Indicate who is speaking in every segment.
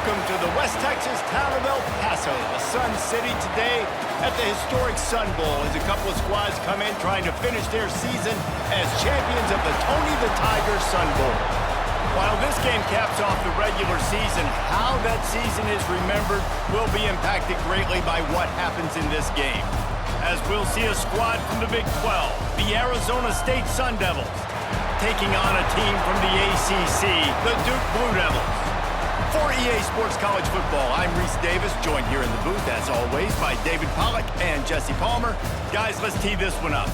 Speaker 1: welcome to the West Texas town of El Paso, the Sun City, today at the historic Sun Bowl as a couple of squads come in trying to finish their season as champions of the Tony the Tiger Sun Bowl. While this game caps off the regular season, how that season is remembered will be impacted greatly by what happens in this game. As we'll see a squad from the Big 12, the Arizona State Sun Devils, taking on a team from the ACC, the Duke Blue Devils. For EA Sports College Football, I'm Reese Davis, joined here in the booth, as always, by David Pollack and Jesse Palmer. Guys, let's tee this one up.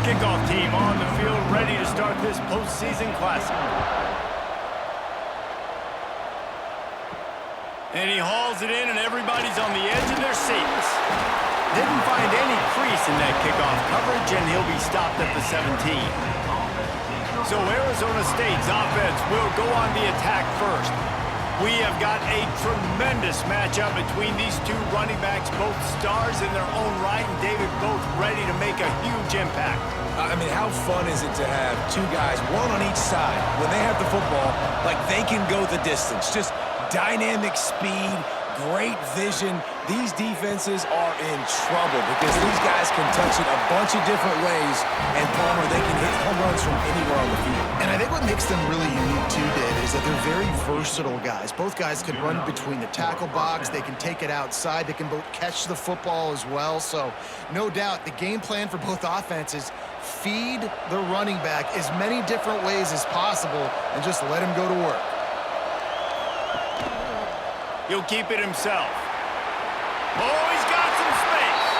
Speaker 1: Kickoff team on the field, ready to start this postseason classic. And he hauls it in, and everybody's on the edge of their seats. Didn't find any crease in that kickoff coverage, and he'll be stopped at the 17. So Arizona State's offense will go on the attack first. We have got a tremendous matchup between these two running backs, both stars in their own right, and David, both ready to make a huge impact.
Speaker 2: I mean, how fun is it to have two guys, one on each side, when they have the football, like they can go the distance. Just dynamic speed, great vision. These defenses are in trouble because these guys can touch it a bunch of different ways, and Palmer, they can hit home runs from anywhere on the field.
Speaker 3: And I think what makes them really unique too, David, is that they're very versatile guys. Both guys can run between the tackle box, they can take it outside, they can both catch the football as well. So no doubt the game plan for both offenses, feed the running back as many different ways as possible and just let him go to work.
Speaker 1: He'll keep it himself. Oh, he's got some space.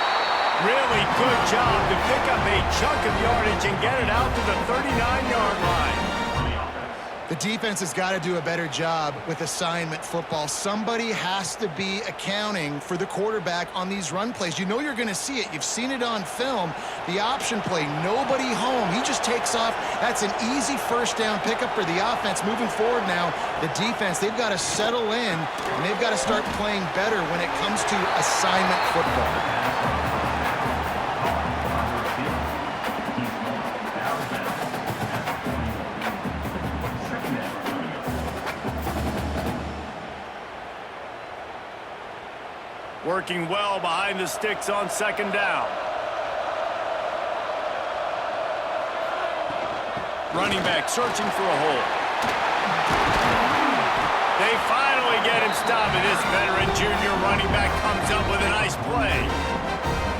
Speaker 1: Really good job to pick up a chunk of yardage and get it out to the 39-yard line.
Speaker 3: The defense has got to do a better job with assignment football. Somebody has to be accounting for the quarterback on these run plays. You know you're going to see it. You've seen it on film. The option play, nobody home. He just takes off. That's an easy first down pickup for the offense. Moving forward now, the defense, they've got to settle in, and they've got to start playing better when it comes to assignment football.
Speaker 1: Working well behind the sticks on second down. Running back searching for a hole. They finally get him stopped, and this veteran junior running back comes up with a nice play.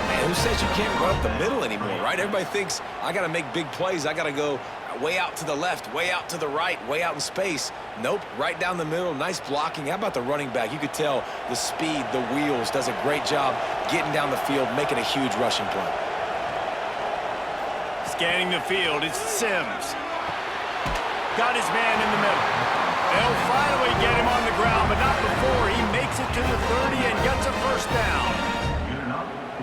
Speaker 2: Man, who says you can't run up the middle anymore, right? Everybody thinks, I got to make big plays. I got to go way out to the left, way out to the right, way out in space. Nope, right down the middle, nice blocking. How about the running back? You could tell the speed, the wheels, does a great job getting down the field, making a huge rushing play.
Speaker 1: Scanning the field, it's Sims. Got his man in the middle. They'll finally get him on the ground, but not before he makes it to the 30 and gets a first down.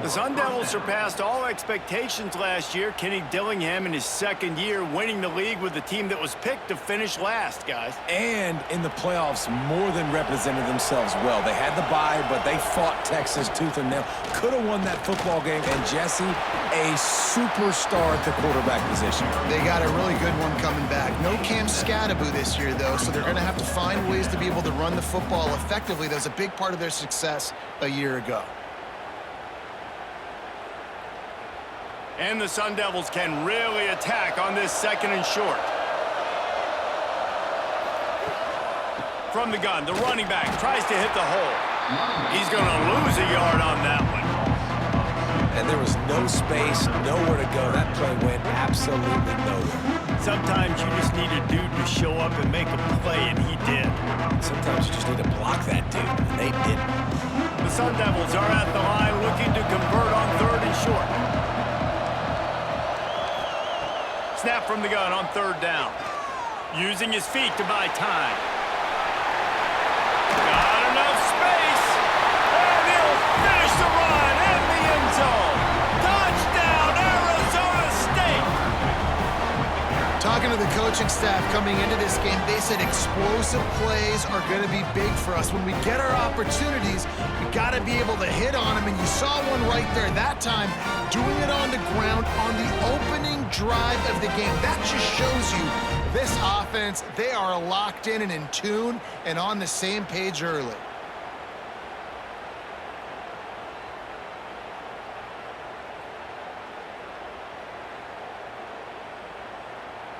Speaker 1: The Sun Devils surpassed all expectations last year. Kenny Dillingham in his second year winning the league with the team that was picked to finish last, guys.
Speaker 2: And in the playoffs, more than represented themselves well. They had the bye, but they fought Texas tooth and nail. Could have won that football game. And Jesse, a superstar at the quarterback position.
Speaker 3: They got a really good one coming back. No Cam Scattaboo this year, though, so they're going to have to find ways to be able to run the football effectively. That was a big part of their success a year ago.
Speaker 1: And the Sun Devils can really attack on this second and short. From the gun, the running back tries to hit the hole. He's going to lose a yard on that one.
Speaker 2: And there was no space, nowhere to go. That play went absolutely nowhere.
Speaker 1: Sometimes you just need a dude to show up and make a play, and he did.
Speaker 2: Sometimes you just need to block that dude, and they didn't.
Speaker 1: The Sun Devils are at the line looking to convert on third and short. Snap from the gun on third down. Using his feet to buy time. Got enough space. And he'll finish the run in the end zone. Touchdown, Arizona State.
Speaker 3: Talk Talking to the coaching staff coming into this game, they said explosive plays are going to be big for us. When we get our opportunities, we got to be able to hit on them, and you saw one right there that time, doing it on the ground on the opening drive of the game. That just shows you this offense, they are locked in and in tune and on the same page early.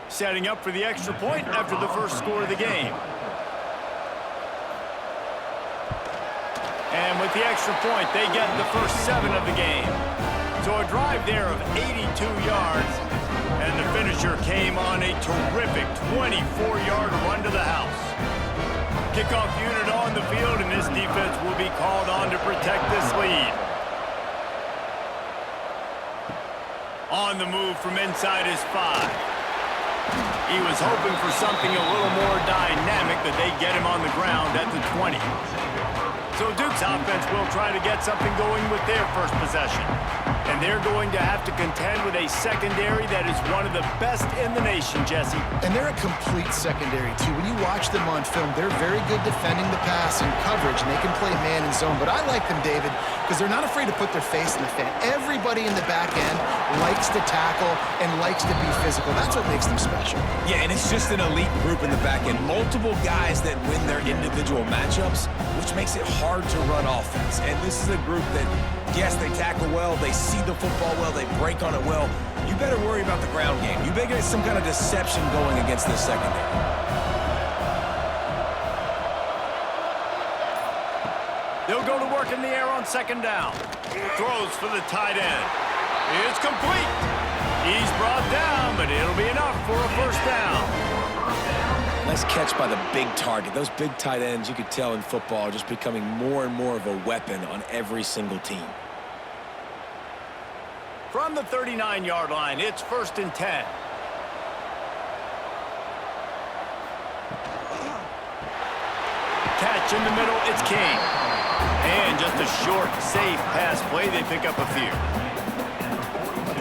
Speaker 1: Setting up for the extra point after the first score of the game. And with the extra point, they get the first 7 of the game. So a drive there of 82 yards, and the finisher came on a terrific 24-yard run to the house. Kickoff unit on the field, and this defense will be called on to protect this lead. On the move from inside his 5. He was hoping for something a little more dynamic, but they get him on the ground at the 20. So Duke's offense will try to get something going with their first possession. And they're going to have to contend with a secondary that is one of the best in the nation, Jesse.
Speaker 3: And they're a complete secondary, too. When you watch them on film, they're very good defending the pass and coverage, and they can play man and zone. But I like them, David, because they're not afraid to put their face in the fan. Everybody in the back end likes to tackle and likes to be physical. That's what makes them special.
Speaker 2: Yeah, and it's just an elite group in the back end. Multiple guys that win their individual matchups, which makes it hard to run offense. And this is a group that, yes, they tackle well, they see the football well, they break on it well. You better worry about the ground game. You better get some kind of deception going against this secondary.
Speaker 1: They'll go to work in the air on second down. Throws for the tight end. It's complete. He's brought down, but it'll be enough for a first down.
Speaker 2: Nice catch by the big target. Those big tight ends, you could tell in football, are just becoming more and more of a weapon on every single team.
Speaker 1: From the 39-yard line, it's 1st and 10. Catch in the middle, it's King. And just a short, safe pass play, they pick up a few.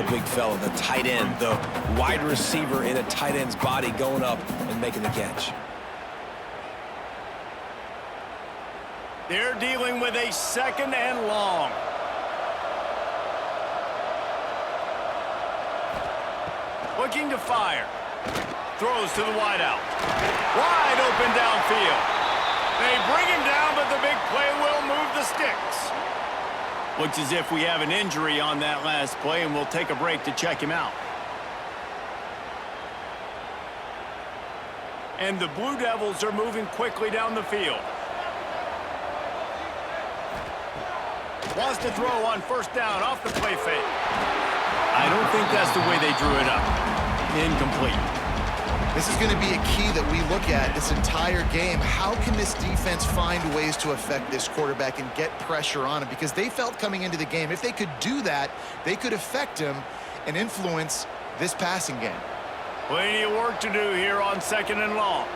Speaker 2: The big fella, the tight end, the wide receiver in a tight end's body going up and making the catch.
Speaker 1: They're dealing with a 2nd and long. Looking to fire. Throws to the wideout. Wide open downfield. They bring him down, but the big play will move the sticks. Looks as if we have an injury on that last play, and we'll take a break to check him out. And the Blue Devils are moving quickly down the field. Wants to throw on 1st down off the play fake. I don't think that's the way they drew it up. Incomplete.
Speaker 3: This is going to be a key that we look at this entire game. How can this defense find ways to affect this quarterback and get pressure on him? Because they felt coming into the game, if they could do that, they could affect him and influence this passing game.
Speaker 1: Plenty of work to do here on 2nd and long.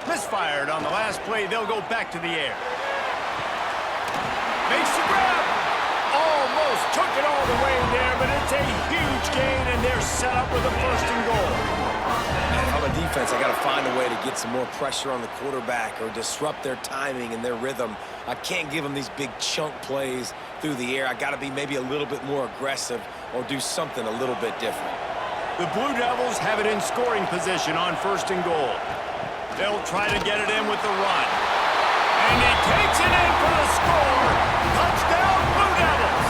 Speaker 1: Misfired on the last play. They'll go back to the air. Makes the grab. Almost took it all the way there, but it's a huge gain, and they're set up with a 1st and goal.
Speaker 2: And if I'm a defense, I got to find a way to get some more pressure on the quarterback or disrupt their timing and their rhythm. I can't give them these big chunk plays through the air. I got to be maybe a little bit more aggressive or do something a little bit different.
Speaker 1: The Blue Devils have it in scoring position on 1st and goal. They'll try to get it in with the run. And he takes it in for the score. Touchdown, Blue Devils.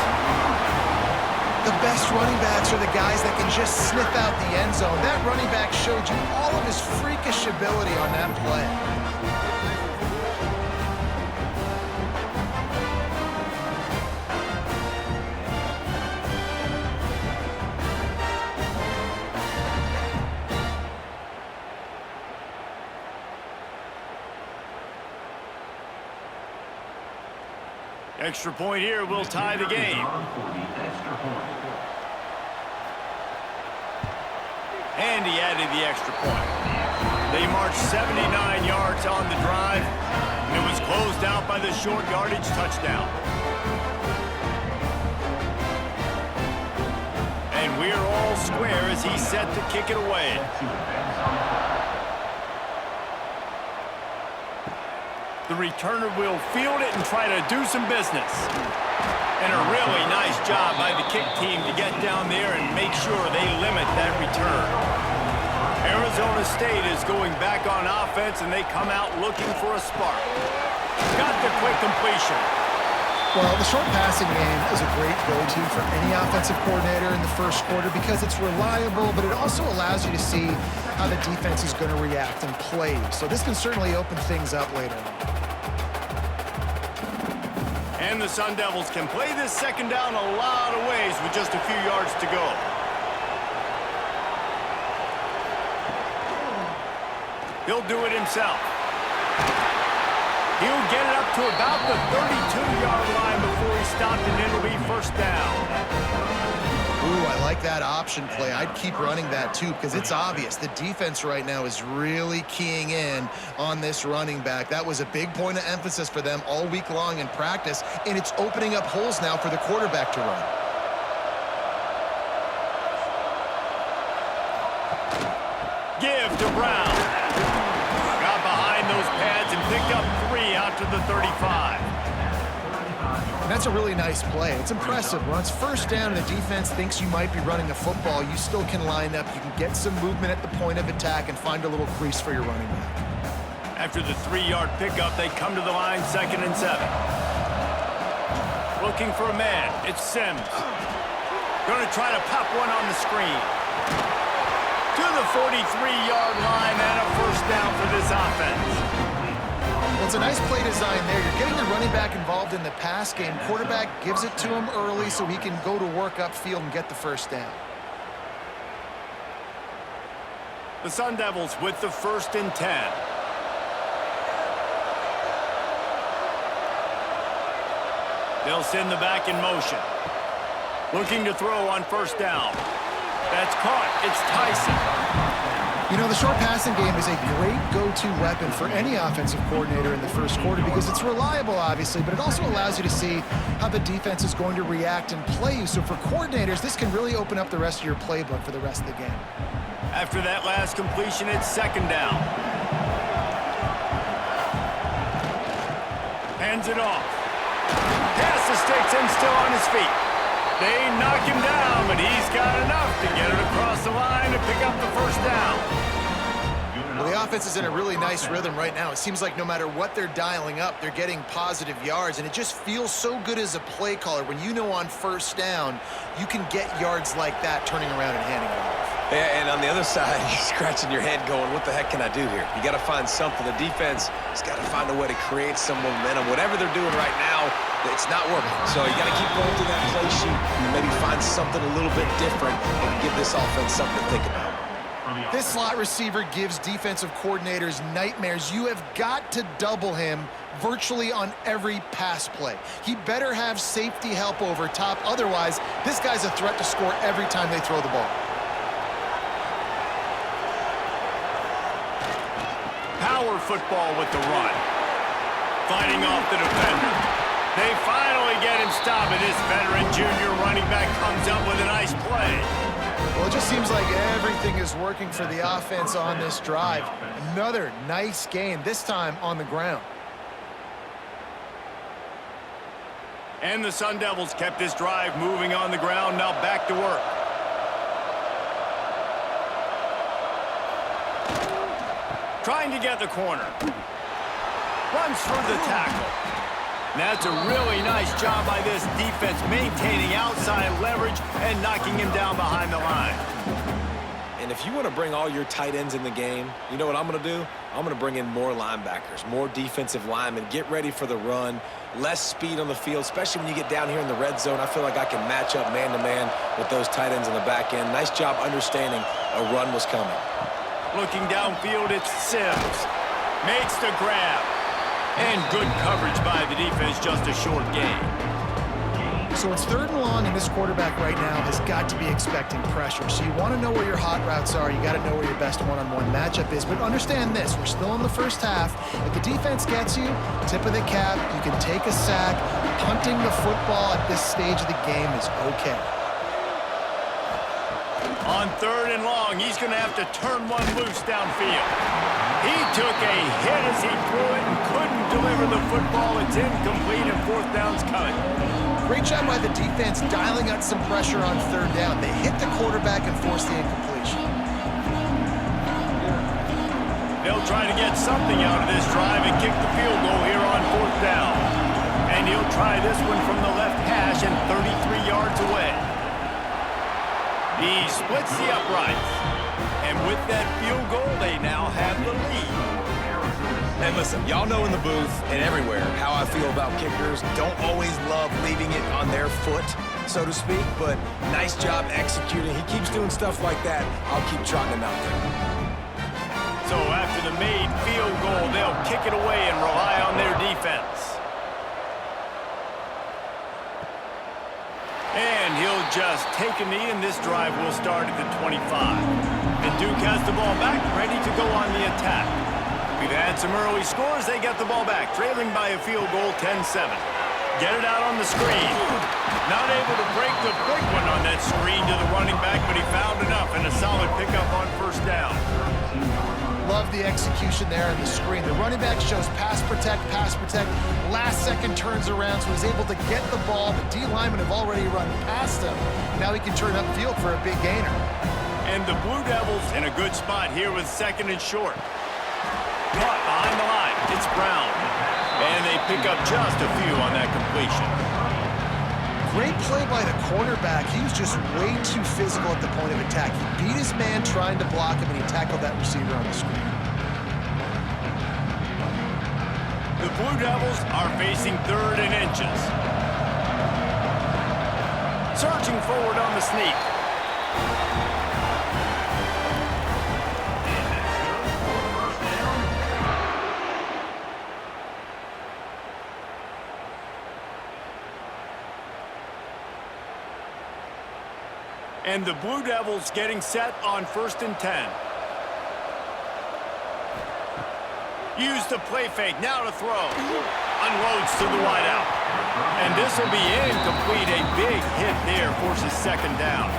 Speaker 3: The best running backs are the guys that can just sniff out the end zone. That running back showed you all of his freakish ability on that play.
Speaker 1: Extra point here will tie the game. And he added the extra point. They marched 79 yards on the drive, and it was closed out by the short yardage touchdown. And And we're all square as he's set to kick it away. The returner will field it and try to do some business. And a really nice job by the kick team to get down there and make sure they limit that return. Arizona State is going back on offense, and they come out looking for a spark. Got the quick completion.
Speaker 3: Well, the short passing game is a great go-to for any offensive coordinator in the first quarter because it's reliable, but it also allows you to see how the defense is going to react and play. So this can certainly open things up later on.
Speaker 1: And the Sun Devils can play this second down a lot of ways with just a few yards to go. He'll do it himself. He'll get it up to about the 32-yard line before he stopped, and it'll be first down.
Speaker 3: Ooh, I like that option play. I'd keep running that too because it's obvious. The defense right now is really keying in on this running back. That was a big point of emphasis for them all week long in practice, and it's opening up holes now for the quarterback to run.
Speaker 1: Give to Brown. Got behind those pads and picked up 3 out to the 35.
Speaker 3: And that's a really nice play. It's impressive. When it's first down and the defense thinks you might be running the football, you still can line up. You can get some movement at the point of attack and find a little crease for your running back.
Speaker 1: After the 3-yard pickup, they come to the line, 2nd and 7. Looking for a man. It's Sims. Going to try to pop one on the screen. To the 43-yard line and a first down for this offense.
Speaker 3: Well, it's a nice play design there. You're getting the running back involved in the pass game. Quarterback gives it to him early so he can go to work upfield and get the first down.
Speaker 1: The Sun Devils with the 1st and 10. They'll send the back in motion. Looking to throw on first down. That's caught. It's Tyson.
Speaker 3: You know, the short passing game is a great go-to weapon for any offensive coordinator in the first quarter because it's reliable, obviously, but it also allows you to see how the defense is going to react and play. So for coordinators, this can really open up the rest of your playbook for the rest of the game.
Speaker 1: After that last completion, it's 2nd down. Hands it off. Pass the sticks and still on his feet. They knock him down, but he's got enough to get it across the line and pick up the first down.
Speaker 3: Well, the offense is in a really nice rhythm right now. It seems like no matter what they're dialing up, they're getting positive yards, and it just feels so good as a play caller when you know on first down you can get yards like that turning around and handing it off.
Speaker 2: Yeah, and on the other side, you're scratching your head going, what the heck can I do here? You got to find something. The defense has got to find a way to create some momentum. Whatever they're doing right now, it's not working. So you got to keep going through that play sheet and maybe find something a little bit different and give this offense something to think about.
Speaker 3: This slot receiver gives defensive coordinators nightmares. You have got to double him virtually on every pass play. He better have safety help over top. Otherwise, this guy's a threat to score every time they throw the ball.
Speaker 1: Power football with the run. Fighting off the defender. They finally get him stopped, and this veteran junior running back comes up with a nice play.
Speaker 3: Well, it just seems like everything is working for the offense on this drive. Another nice gain, this time on the ground.
Speaker 1: And the Sun Devils kept this drive moving on the ground, now back to work. Trying to get the corner. Runs through the tackle. That's a really nice job by this defense, maintaining outside leverage and knocking him down behind the line.
Speaker 2: And if you want to bring all your tight ends in the game, you know what I'm going to do? I'm going to bring in more linebackers, more defensive linemen, get ready for the run, less speed on the field, especially when you get down here in the red zone. I feel like I can match up man-to-man with those tight ends in the back end. Nice job understanding a run was coming.
Speaker 1: Looking downfield, it's Sims. Makes the grab. And good coverage by the defense, just a short gain.
Speaker 3: So it's 3rd and long, and this quarterback right now has got to be expecting pressure. So you want to know where your hot routes are. You got to know where your best one-on-one matchup is. But understand this, we're still in the first half. If the defense gets you, tip of the cap, you can take a sack. Punting the football at this stage of the game is okay.
Speaker 1: On 3rd and long, he's going to have to turn one loose downfield. He took a hit as he threw it and couldn't deliver the football. It's incomplete and 4th down's coming.
Speaker 3: Great job by the defense dialing out some pressure on 3rd down. They hit the quarterback and forced the incompletion.
Speaker 1: They'll try to get something out of this drive and kick the field goal here on 4th down. And he'll try this one from the left hash and 33 yards away. He splits the uprights. And with that field goal, they now have the lead.
Speaker 2: And listen, y'all know in the booth and everywhere how I feel about kickers. Don't always love leaving it on their foot, so to speak, but nice job executing. He keeps doing stuff like that. I'll keep trotting him out there.
Speaker 1: So after the made field goal, they'll kick it away and rely on their defense. And he'll just take a knee, and this drive will start at the 25. And Duke has the ball back, ready to go on the attack. We've had some early scores. They get the ball back, trailing by a field goal, 10-7. Get it out on the screen. Not able to break the big one on that screen to the running back, but he found enough and a solid pickup on 1st down.
Speaker 3: Love the execution there on the screen. The running back shows pass protect, last second turns around, so he's able to get the ball. The D linemen have already run past him. Now he can turn upfield for a big gainer.
Speaker 1: And the Blue Devils in a good spot here with 2nd and short. Caught behind the line. It's Brown. And they pick up just a few on that completion.
Speaker 3: Great play by the cornerback. He was just way too physical at the point of attack. He beat his man trying to block him, and he tackled that receiver on the screen.
Speaker 1: The Blue Devils are facing 3rd and inches. Surging forward on the sneak. And the Blue Devils getting set on 1st and 10. Use the play fake, now to throw. Unloads to the wideout. And this will be incomplete. A big hit there, forces 2nd down.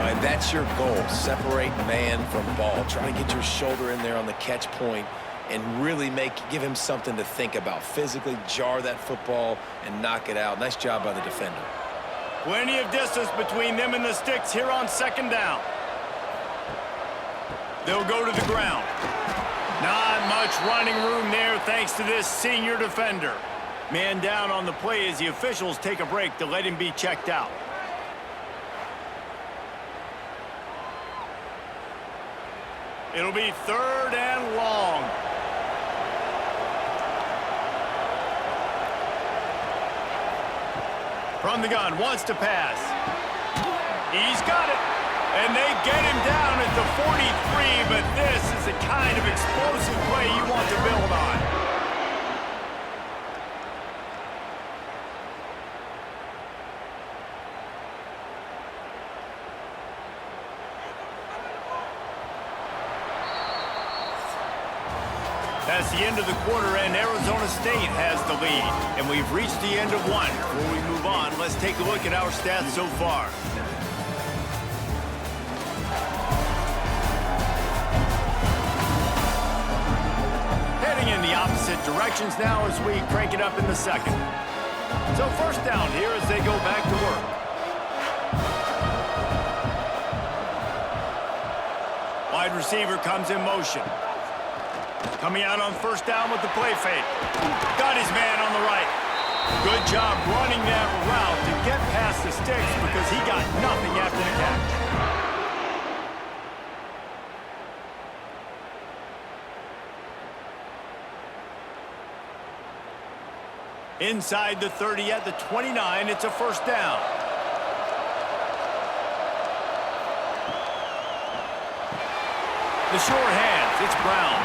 Speaker 2: And that's your goal. Separate man from ball. Try to get your shoulder in there on the catch point and really give him something to think about. Physically jar that football and knock it out. Nice job by the defender.
Speaker 1: Plenty of distance between them and the sticks here on 2nd down. They'll go to the ground. Not much running room there thanks to this senior defender. Man down on the play as the officials take a break to let him be checked out. It'll be 3rd and long. From the gun, wants to pass. He's got it. And they get him down at the 43, but this is the kind of explosive play you want to build on. That's the end of the quarter, and Arizona State has the lead. And we've reached the end of one. Before we move on, let's take a look at our stats so far. Heading in the opposite directions now as we crank it up in the 2nd. So 1st down here as they go back to work. Wide receiver comes in motion. Coming out on 1st down with the play fake. Got his man on the right. Good job running that route to get past the sticks because he got nothing after the catch. Inside the 30 at the 29, it's a 1st down. The short hands, it's Brown.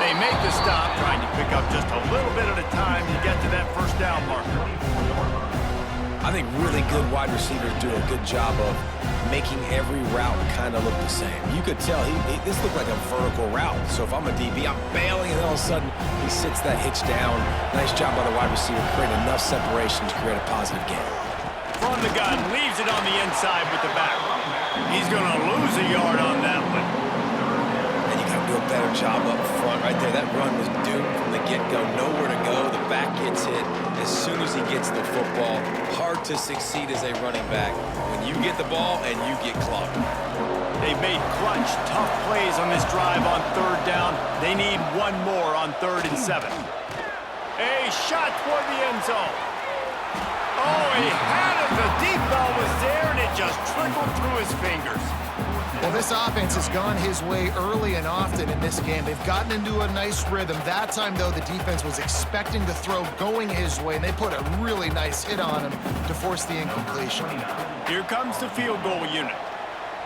Speaker 1: They make the stop, trying to pick up just a little bit at a time to get to that 1st down marker.
Speaker 2: I think really good wide receivers do a good job of making every route kind of look the same. You could tell this looked like a vertical route. So if I'm a DB, I'm bailing, and all of a sudden he sits that hitch down. Nice job by the wide receiver, create enough separation to create a positive gain.
Speaker 1: From the gun, leaves it on the inside with the back. He's going to lose a yard on that one.
Speaker 2: And you got to do a better job up front right there. That run was doomed from the get-go. Nowhere to go. The back gets hit as soon as he gets the football. Hard to succeed as a running back when you get the ball and you get clocked.
Speaker 1: They've made clutch, tough plays on this drive on third down. They need one more on 3rd and 7. A shot toward the end zone. Oh, he had it. The deep ball was there, and it just trickled through his fingers.
Speaker 3: Well, this offense has gone his way early and often in this game. They've gotten into a nice rhythm. That time, though, the defense was expecting the throw going his way, and they put a really nice hit on him to force the incompletion.
Speaker 1: Here comes the field goal unit.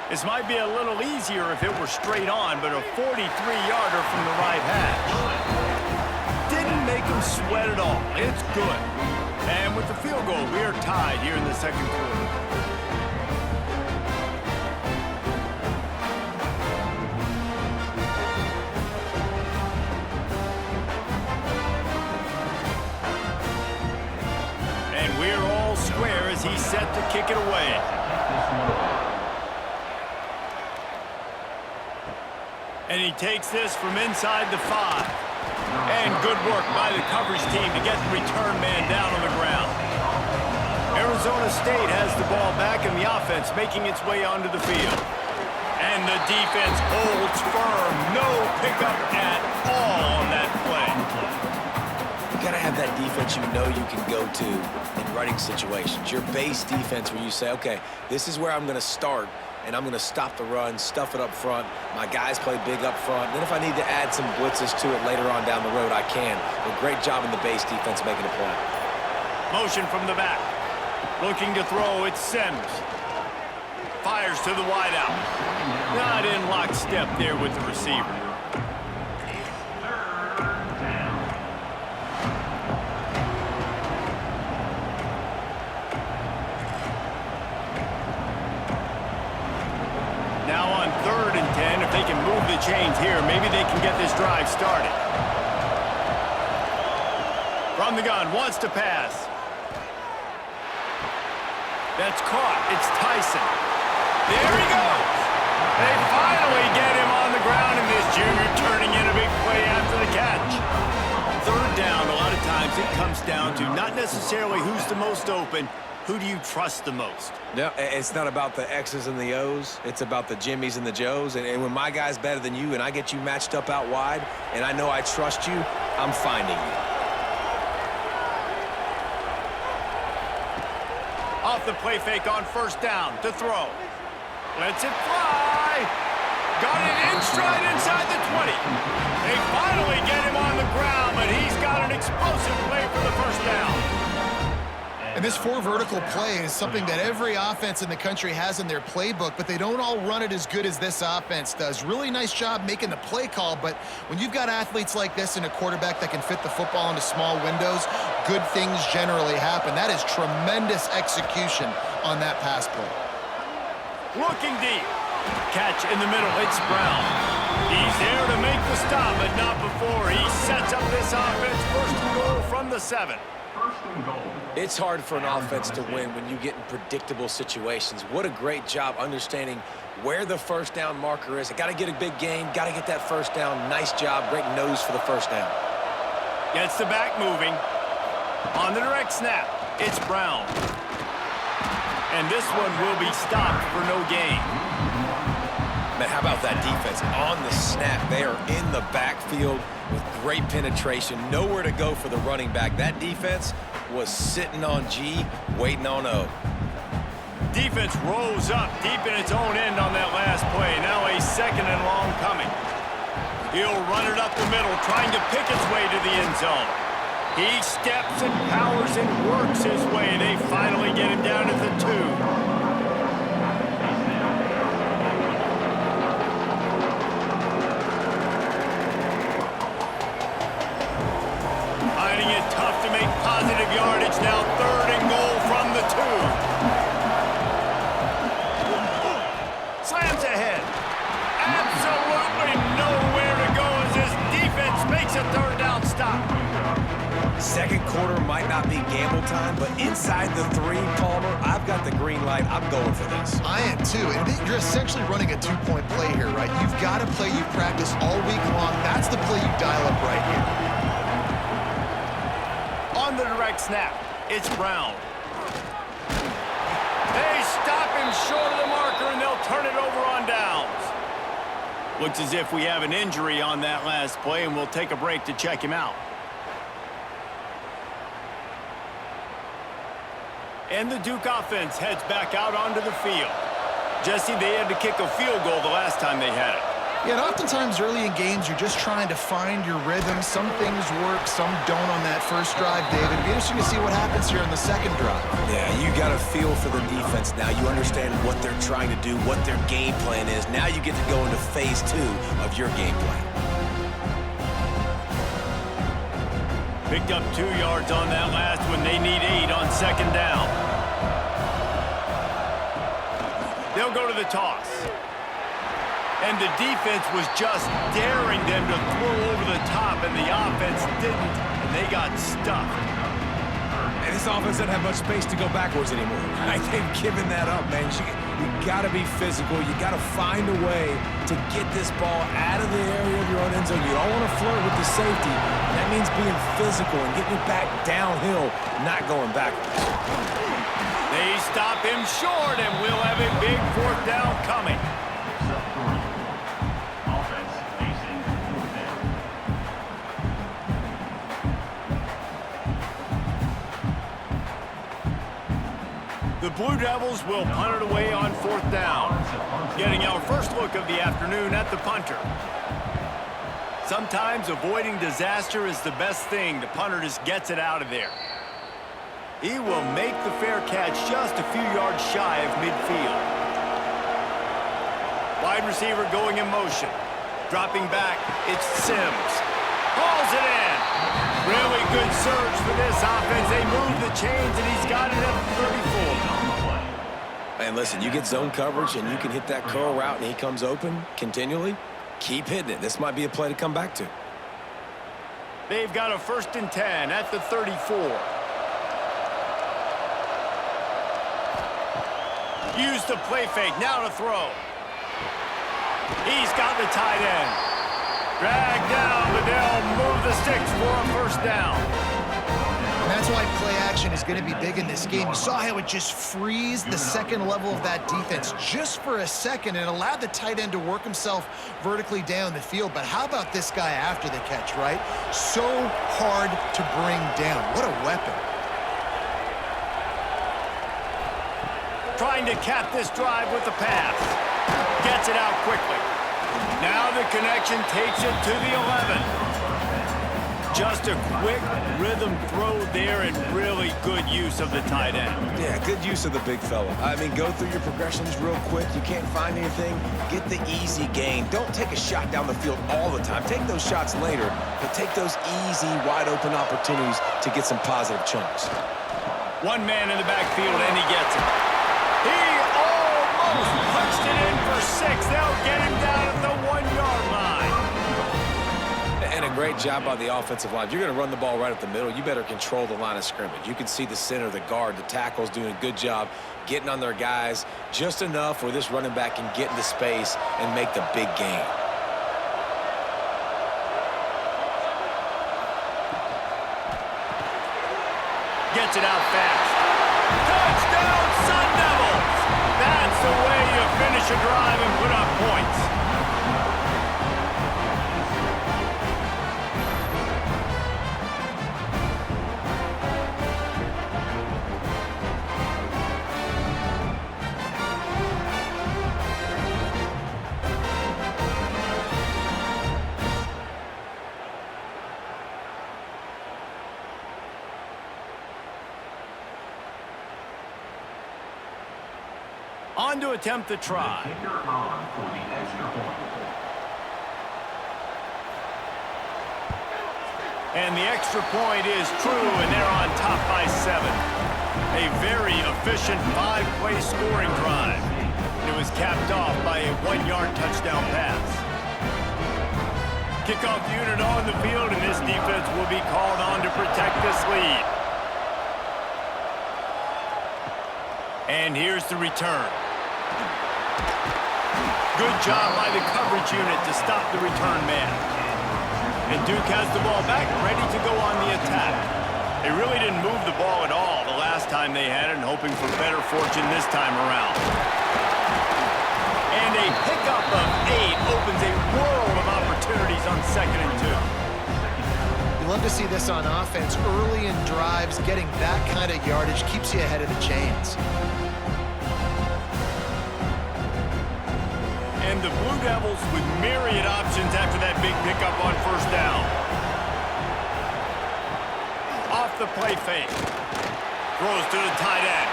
Speaker 1: This might be a little easier if it were straight on, but a 43-yarder from the right hash. Didn't make him sweat at all. It's good. And with the field goal, we are tied here in the second quarter. And we're all square as he's set to kick it away. And he takes this from inside the 5. And good work by the coverage team to get the return man down on the ground. Arizona State has the ball back in the offense, making its way onto the field. And the defense holds firm. No pickup at all on that play.
Speaker 2: You got to have that defense you know you can go to in running situations. Your base defense where you say, okay, this is where I'm going to start. And I'm going to stop the run, stuff it up front. My guys play big up front. Then if I need to add some blitzes to it later on down the road, I can. But great job in the base defense making a play.
Speaker 1: Motion from the back. Looking to throw, it's Sims. Fires to the wideout. Not in lockstep there with the receiver. Now on 3rd and 10, if they can move the chains here, maybe they can get this drive started. From the gun, wants to pass. That's caught. It's Tyson. There he goes. They finally get him on the ground, and this junior turning in a big play after the catch. 3rd down, a lot of times it comes down to not necessarily who's the most open. Who do you trust the most?
Speaker 2: No, it's not about the X's and the O's. It's about the Jimmys and the Joes. And when my guy's better than you and I get you matched up out wide and I know I trust you, I'm finding you.
Speaker 1: Off the play fake on 1st down to throw. Lets it fly. Got it in stride inside the 20. They finally get him on the ground, but he's got an explosive play for the 1st down.
Speaker 3: And this 4 vertical play is something that every offense in the country has in their playbook, but they don't all run it as good as this offense does. Really nice job making the play call, but when you've got athletes like this and a quarterback that can fit the football into small windows, good things generally happen. That is tremendous execution on that pass play.
Speaker 1: Looking deep. Catch in the middle. It's Brown. He's there to make the stop, but not before he sets up this offense. 1st and goal from the 7.
Speaker 2: It's hard for an offense to win when you get in predictable situations. What a great job understanding where the 1st down marker is. I got to get a big gain, got to get that 1st down. Nice job, great nose for the 1st down.
Speaker 1: Gets the back moving. On the direct snap, it's Brown. And this one will be stopped for no gain.
Speaker 2: Man, how about that defense? On the snap, they are in the backfield with great penetration. Nowhere to go for the running back. That defense was sitting on G, waiting on O.
Speaker 1: Defense rolls up deep in its own end on that last play. Now a 2nd and long coming. He'll run it up the middle, trying to pick its way to the end zone. He steps and powers and works his way. They finally get him down at the 2. Tough to make positive yardage now. 3rd and goal from the 2. Slams ahead. Absolutely nowhere to go as this defense makes a 3rd down stop.
Speaker 2: Second quarter might not be gamble time, but inside the 3, Palmer, I've got the green light. I'm going for this.
Speaker 3: I am too. And you're essentially running a 2-point play here, right? You've got a play you practice all week long. That's the play you dial up right here.
Speaker 1: On the direct snap, it's Brown. They stop him short of the marker, and they'll turn it over on downs. Looks as if we have an injury on that last play, and we'll take a break to check him out. And the Duke offense heads back out onto the field. Jesse, they had to kick a field goal the last time they had it.
Speaker 3: Yeah, and oftentimes early in games, you're just trying to find your rhythm. Some things work, some don't on that first drive, David. It'd be interesting to see what happens here in the second drive.
Speaker 2: Yeah, you got a feel for the defense now. You understand what they're trying to do, what their game plan is. Now you get to go into phase 2 of your game plan.
Speaker 1: Picked up 2 yards on that last one. They need 8 on second down. They'll go to the toss. And the defense was just daring them to throw over the top, and the offense didn't, and they got stuffed.
Speaker 2: And this offense doesn't have much space to go backwards anymore. They've given that up, man. You got to be physical. You got to find a way to get this ball out of the area of your own end zone. You don't want to flirt with the safety. That means being physical and getting it back downhill, not going backwards.
Speaker 1: They stop him short, and we'll have a big 4th down coming. The Blue Devils will punt it away on 4th down. Getting our first look of the afternoon at the punter. Sometimes avoiding disaster is the best thing. The punter just gets it out of there. He will make the fair catch just a few yards shy of midfield. Wide receiver going in motion. Dropping back, it's Sims. Hauls it in. Really good surge for this offense. They move the chains, and he's got it at 34.
Speaker 2: And listen, you get zone coverage, and you can hit that curl route, and he comes open continually. Keep hitting it. This might be a play to come back to.
Speaker 1: They've got a 1st and 10 at the 34. Use the play fake. Now to throw. He's got the tight end. Drag down, but they'll move the sticks for a 1st down.
Speaker 3: And that's why play action is going to be big in this game. You saw how it just frees the second level of that defense just for a second and allowed the tight end to work himself vertically down the field. But how about this guy after the catch, right? So hard to bring down. What a weapon.
Speaker 1: Trying to cap this drive with the pass. Gets it out quickly. Now the connection takes it to the 11. Just a quick rhythm throw there and really good use of the tight end.
Speaker 2: Yeah, good use of the big fella. I mean, go through your progressions real quick. You can't find anything. Get the easy gain. Don't take a shot down the field all the time. Take those shots later, but take those easy, wide-open opportunities to get some positive chunks.
Speaker 1: One man in the backfield, and he gets it. He almost punched it in for 6. They'll get him down at the 1-yard line.
Speaker 2: And a great job by the offensive line. If you're going to run the ball right up the middle, you better control the line of scrimmage. You can see the center, the guard, the tackles doing a good job getting on their guys just enough where this running back can get into space and make the big gain.
Speaker 1: Gets it out fast. Touchdown, Sun Devils! That's the way you finish a drive and put up points. On to attempt the try. And the extra point is true, and they're on top by 7. A very efficient 5-play scoring drive. It was capped off by a 1-yard touchdown pass. Kickoff unit on the field, and this defense will be called on to protect this lead. And here's the return. Good job by the coverage unit to stop the return man. And Duke has the ball back, ready to go on the attack. They really didn't move the ball at all the last time they had it, and hoping for better fortune this time around. And a pickup of 8 opens a world of opportunities on 2nd and 2.
Speaker 3: You love to see this on offense. Early in drives, getting that kind of yardage keeps you ahead of the chains.
Speaker 1: And the Blue Devils with myriad options after that big pickup on 1st down. Off the play fake. Throws to the tight end.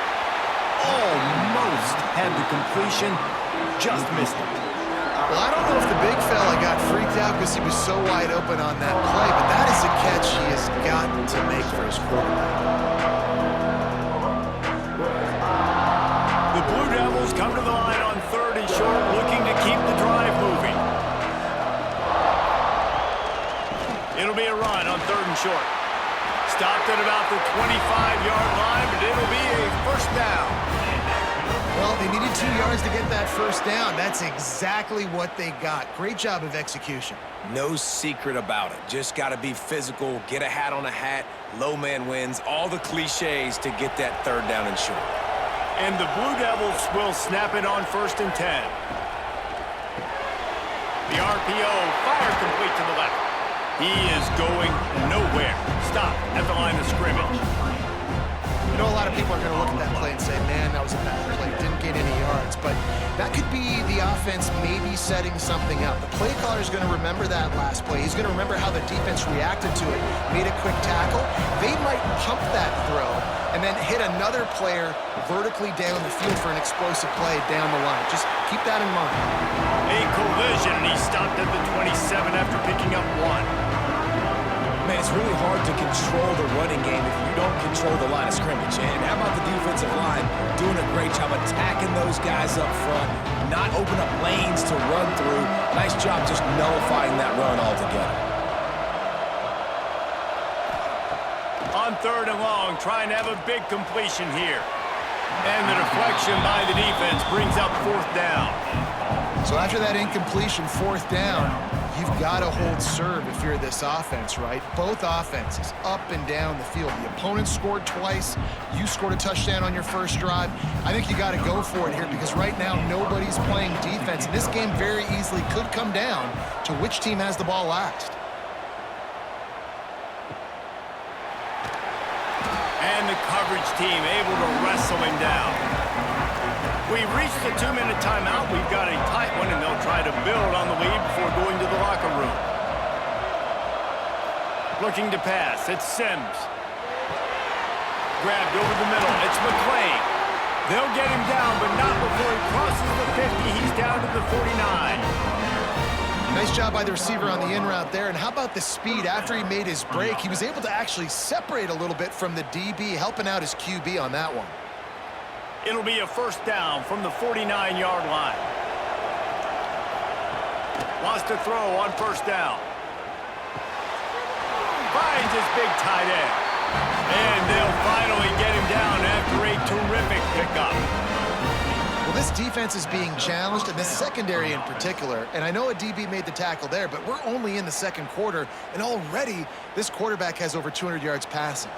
Speaker 1: Almost had the completion. Just missed it.
Speaker 3: Well, I don't know if the big fella got freaked out because he was so wide open on that play, but that is a catch he has got to make for his quarterback.
Speaker 1: The Blue Devils come to the line on 3rd and short, looking to keep the drive moving. It'll be a run on 3rd and short. Stopped at about the 25-yard line, but it'll be a 1st down.
Speaker 3: Well, they needed 2 yards to get that 1st down. That's exactly what they got. Great job of execution.
Speaker 2: No secret about it. Just got to be physical, get a hat on a hat, low man wins, all the cliches to get that 3rd down and short.
Speaker 1: And the Blue Devils will snap it on 1st and 10. The RPO fired complete to the left. He is going nowhere. Stop at the line of scrimmage.
Speaker 3: You know, a lot of people are going to look at that play and say, man, that was a bad play. Didn't get any yards. But that could be the offense maybe setting something up. The play caller is going to remember that last play. He's going to remember how the defense reacted to it, made a quick tackle. They might pump that throw and then hit another player vertically down the field for an explosive play down the line. Just keep that in mind.
Speaker 1: A collision, and he stopped at the 27 after picking up 1.
Speaker 2: Man, it's really hard to control the running game if you don't control the line of scrimmage. And how about the defensive line doing a great job attacking those guys up front, not open up lanes to run through. Nice job just nullifying that run altogether.
Speaker 1: On 3rd and long, trying to have a big completion here. And the deflection by the defense brings up 4th down.
Speaker 3: So after that incompletion, 4th down, you've got to hold serve if you're this offense, right? Both offenses up and down the field. The opponent scored twice. You scored a touchdown on your 1st drive. I think you got to go for it here because right now nobody's playing defense. And this game very easily could come down to which team has the ball last.
Speaker 1: And the coverage team able to wrestle him down. We've reached the 2-minute timeout. We've got a tight one, and they'll try to build on the lead before going to the locker room. Looking to pass. It's Sims. Grabbed over the middle. It's McClain. They'll get him down, but not before he crosses the 50. He's down to the 49.
Speaker 3: Nice job by the receiver on the in route there. And how about the speed after he made his break? He was able to actually separate a little bit from the DB, helping out his QB on that one.
Speaker 1: It'll be a 1st down from the 49-yard line. Wants to throw on 1st down. Finds his big tight end. And they'll finally get him down after a terrific pickup.
Speaker 3: Well, this defense is being challenged, and this secondary in particular. And I know a DB made the tackle there, but we're only in the 2nd quarter, and already this quarterback has over 200 yards passing.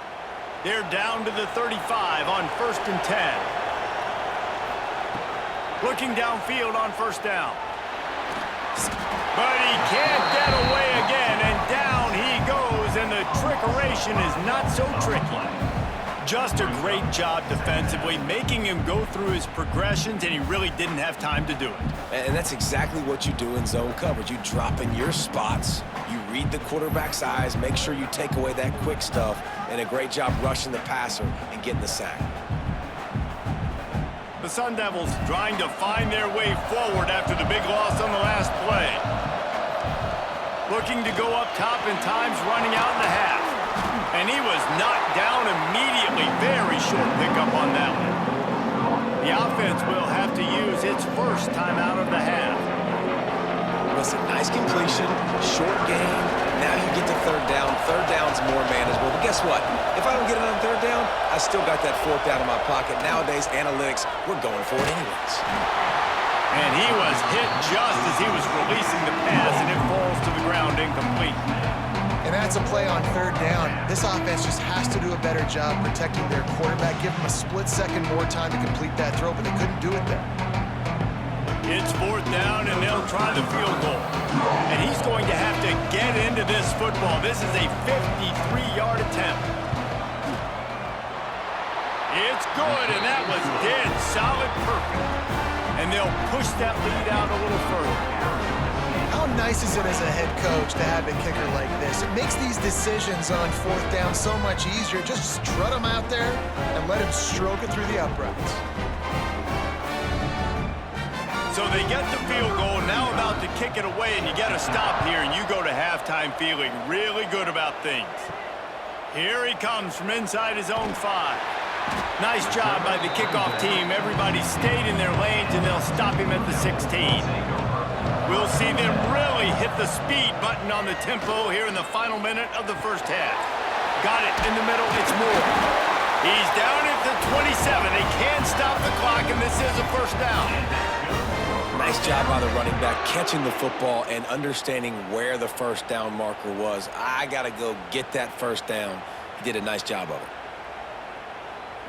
Speaker 1: They're down to the 35 on 1st and 10. Looking downfield on 1st down. But he can't get away again, and down he goes, and the trickeration is not so tricky. Just a great job defensively, making him go through his progressions, and he really didn't have time to do it.
Speaker 2: And that's exactly what you do in zone coverage. You drop in your spots, you read the quarterback's eyes, make sure you take away that quick stuff, and a great job rushing the passer and getting the sack.
Speaker 1: The Sun Devils trying to find their way forward after the big loss on the last play. Looking to go up top, and time's running out in the half. And he was knocked down immediately. Very short pickup on that one. The offense will have to use its 1st timeout of the half.
Speaker 2: Listen, nice completion, short game. Now you get to third down. Third down's more manageable. But guess what? If I don't get it on third down, I still got that fourth down in my pocket. Nowadays, analytics, we're going for it anyways.
Speaker 1: And he was hit just as he was releasing the pass, and it falls to the ground incomplete.
Speaker 3: And that's a play on third down. This offense just has to do a better job protecting their quarterback. Give them a split second more time to complete that throw, but they couldn't do it there.
Speaker 1: It's fourth down, and they'll try the field goal. And he's going to have to get into this football. This is a 53-yard attempt. It's good, and that was dead solid perfect. And they'll push that lead out a little further.
Speaker 3: How nice is it as a head coach to have a kicker like this? It makes these decisions on fourth down so much easier. Just strut him out there and let him stroke it through the uprights.
Speaker 1: So they get the field goal, now about to kick it away, and you get a stop here, and you go to halftime feeling really good about things. Here he comes from inside his own 5. Nice job by the kickoff team. Everybody stayed in their lanes, and they'll stop him at the 16. We'll see them really hit the speed button on the tempo here in the final minute of the first half. Got it in the middle. It's Moore. He's down at the 27. They can't stop the clock, and this is a first down.
Speaker 2: Nice job by the running back, catching the football and understanding where the first down marker was. I got to go get that first down. He did a nice job of it.